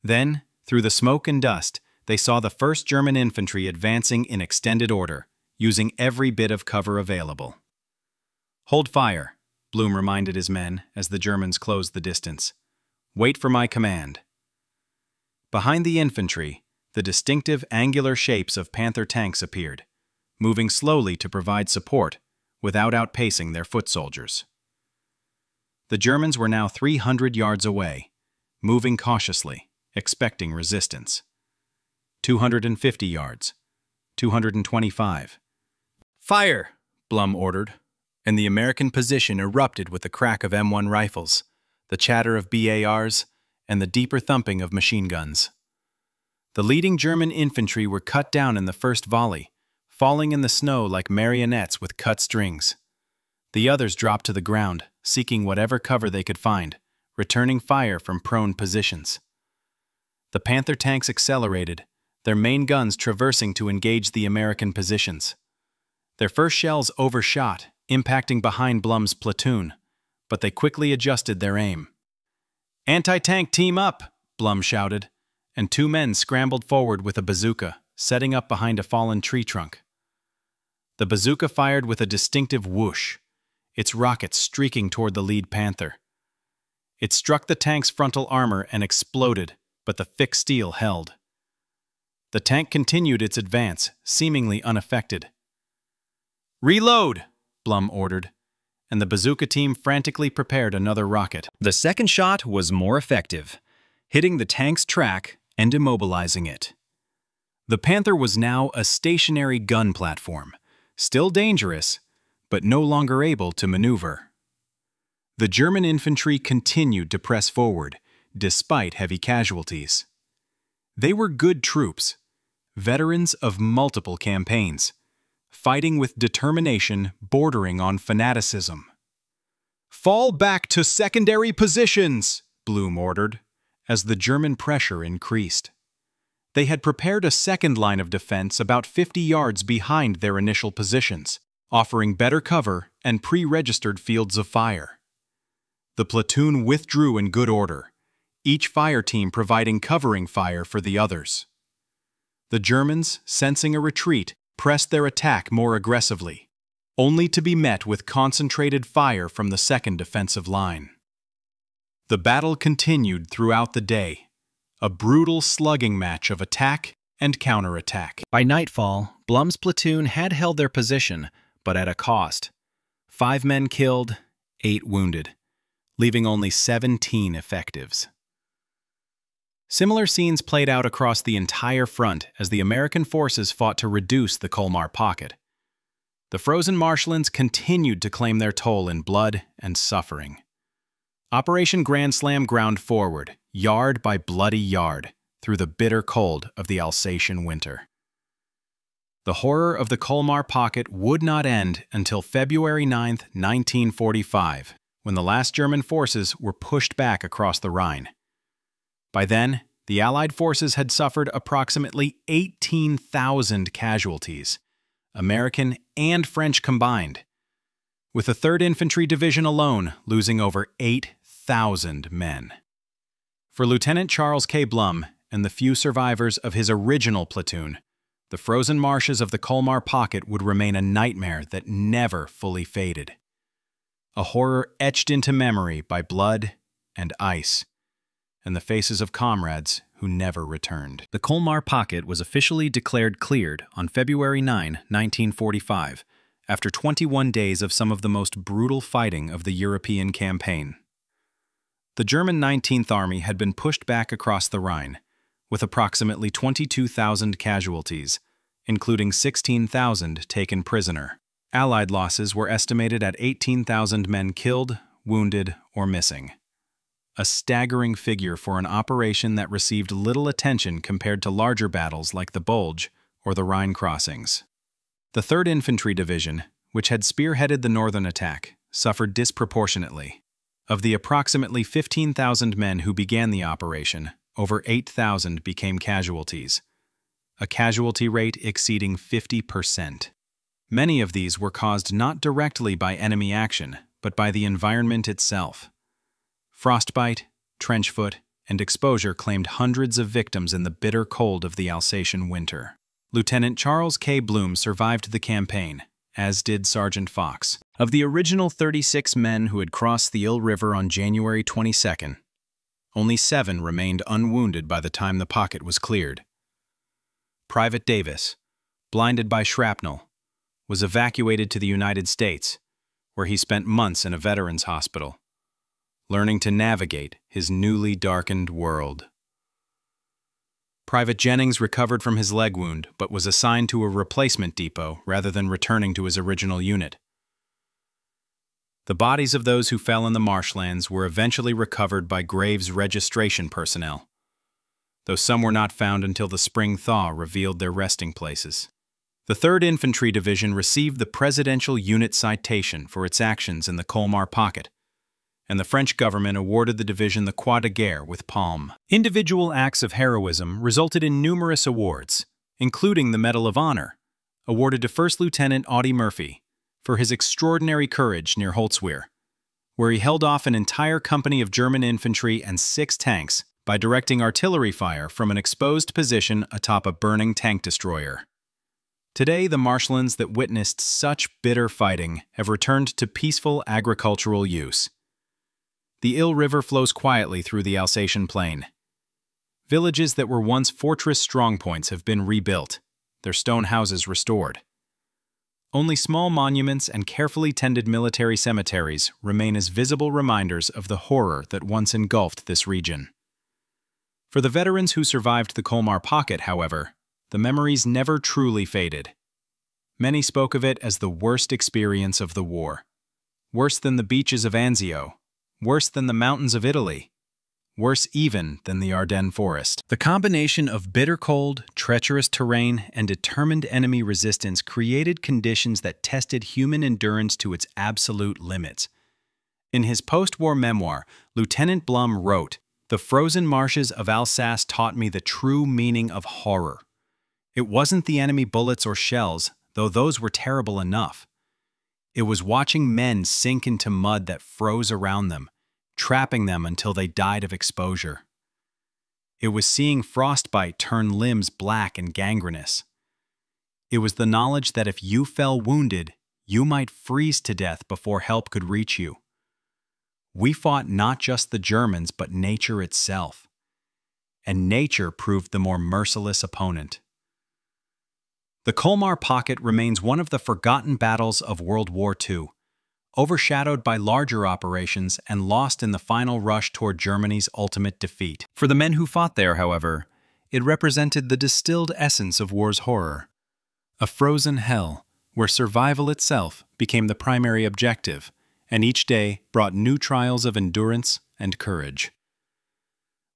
Then, through the smoke and dust, they saw the 1st German infantry advancing in extended order, using every bit of cover available. "Hold fire," Blum reminded his men as the Germans closed the distance. "Wait for my command." Behind the infantry, the distinctive angular shapes of Panther tanks appeared, moving slowly to provide support without outpacing their foot soldiers. The Germans were now 300 yards away, moving cautiously, expecting resistance. 250 yards, 225. "Fire!" Blum ordered, and the American position erupted with the crack of M1 rifles, the chatter of BARs, and the deeper thumping of machine guns. The leading German infantry were cut down in the first volley, falling in the snow like marionettes with cut strings. The others dropped to the ground, seeking whatever cover they could find, returning fire from prone positions. The Panther tanks accelerated, their main guns traversing to engage the American positions. Their first shells overshot, impacting behind Blum's platoon, but they quickly adjusted their aim. "Anti-tank team up!" Blum shouted, and 2 men scrambled forward with a bazooka, setting up behind a fallen tree trunk. The bazooka fired with a distinctive whoosh, its rockets streaking toward the lead Panther. It struck the tank's frontal armor and exploded, but the thick steel held. The tank continued its advance, seemingly unaffected. "Reload!" Blum ordered, and the bazooka team frantically prepared another rocket. The second shot was more effective, hitting the tank's track and immobilizing it. The Panther was now a stationary gun platform, still dangerous, but no longer able to maneuver. The German infantry continued to press forward, despite heavy casualties. They were good troops, veterans of multiple campaigns, fighting with determination bordering on fanaticism. "Fall back to secondary positions," Blum ordered, as the German pressure increased. They had prepared a second line of defense about 50 yards behind their initial positions, offering better cover and pre-registered fields of fire. The platoon withdrew in good order, each fire team providing covering fire for the others. The Germans, sensing a retreat, pressed their attack more aggressively, only to be met with concentrated fire from the second defensive line. The battle continued throughout the day, a brutal slugging match of attack and counterattack. By nightfall, Blum's platoon had held their position, but at a cost. 5 men killed, 8 wounded, leaving only 17 effectives. Similar scenes played out across the entire front as the American forces fought to reduce the Colmar Pocket. The frozen marshlands continued to claim their toll in blood and suffering. Operation Grandslam ground forward, yard by bloody yard, through the bitter cold of the Alsatian winter. The horror of the Colmar Pocket would not end until February 9, 1945, when the last German forces were pushed back across the Rhine. By then, the Allied forces had suffered approximately 18,000 casualties, American and French combined, with the 3rd Infantry Division alone losing over 8,000 men. For Lieutenant Charles K. Blum and the few survivors of his original platoon, the frozen marshes of the Colmar Pocket would remain a nightmare that never fully faded. A horror etched into memory by blood and ice, and the faces of comrades who never returned. The Colmar Pocket was officially declared cleared on February 9, 1945, after 21 days of some of the most brutal fighting of the European campaign. The German 19th Army had been pushed back across the Rhine, with approximately 22,000 casualties, including 16,000 taken prisoner. Allied losses were estimated at 18,000 men killed, wounded, or missing. A staggering figure for an operation that received little attention compared to larger battles like the Bulge or the Rhine crossings. The 3rd Infantry Division, which had spearheaded the northern attack, suffered disproportionately. Of the approximately 15,000 men who began the operation, over 8,000 became casualties, a casualty rate exceeding 50%. Many of these were caused not directly by enemy action, but by the environment itself. Frostbite, trench foot, and exposure claimed hundreds of victims in the bitter cold of the Alsatian winter. Lieutenant Charles K. Blum survived the campaign, as did Sergeant Fox. Of the original 36 men who had crossed the Ill River on January 22nd, only 7 remained unwounded by the time the pocket was cleared. Private Davis, blinded by shrapnel, was evacuated to the United States, where he spent months in a veterans hospital, learning to navigate his newly darkened world. Private Jennings recovered from his leg wound, but was assigned to a replacement depot rather than returning to his original unit. The bodies of those who fell in the marshlands were eventually recovered by Graves registration personnel, though some were not found until the spring thaw revealed their resting places. The 3rd Infantry Division received the Presidential Unit Citation for its actions in the Colmar Pocket, and the French government awarded the division the Croix de Guerre with Palm. Individual acts of heroism resulted in numerous awards, including the Medal of Honor, awarded to First Lieutenant Audie Murphy for his extraordinary courage near Holzwihr, where he held off an entire company of German infantry and 6 tanks by directing artillery fire from an exposed position atop a burning tank destroyer. Today, the marshlands that witnessed such bitter fighting have returned to peaceful agricultural use. The Ill River flows quietly through the Alsatian plain. Villages that were once fortress strongpoints have been rebuilt, their stone houses restored. Only small monuments and carefully tended military cemeteries remain as visible reminders of the horror that once engulfed this region. For the veterans who survived the Colmar Pocket, however, the memories never truly faded. Many spoke of it as the worst experience of the war. Worse than the beaches of Anzio, worse than the mountains of Italy, worse even than the Ardennes forest. The combination of bitter cold, treacherous terrain, and determined enemy resistance created conditions that tested human endurance to its absolute limits. In his post-war memoir, Lieutenant Blum wrote, "The frozen marshes of Alsace taught me the true meaning of horror. It wasn't the enemy bullets or shells, though those were terrible enough. It was watching men sink into mud that froze around them, trapping them until they died of exposure. It was seeing frostbite turn limbs black and gangrenous. It was the knowledge that if you fell wounded, you might freeze to death before help could reach you. We fought not just the Germans, but nature itself. And nature proved the more merciless opponent. The Colmar Pocket remains one of the forgotten battles of World War II, overshadowed by larger operations and lost in the final rush toward Germany's ultimate defeat. For the men who fought there, however, it represented the distilled essence of war's horror. A frozen hell where survival itself became the primary objective, and each day brought new trials of endurance and courage.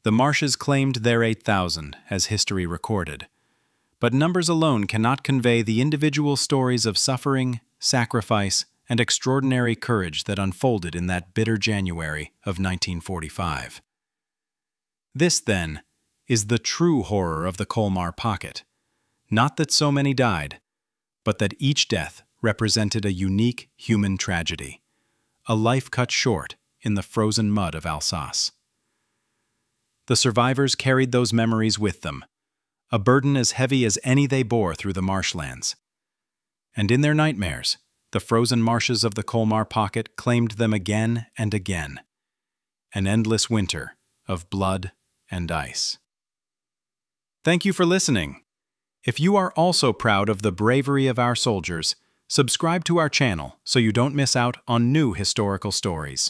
The marshes claimed their 8,000, as history recorded. But numbers alone cannot convey the individual stories of suffering, sacrifice, and extraordinary courage that unfolded in that bitter January of 1945. This, then, is the true horror of the Colmar Pocket. Not that so many died, but that each death represented a unique human tragedy, a life cut short in the frozen mud of Alsace. The survivors carried those memories with them, a burden as heavy as any they bore through the marshlands. And in their nightmares, the frozen marshes of the Colmar Pocket claimed them again and again, an endless winter of blood and ice. Thank you for listening. If you are also proud of the bravery of our soldiers, subscribe to our channel so you don't miss out on new historical stories.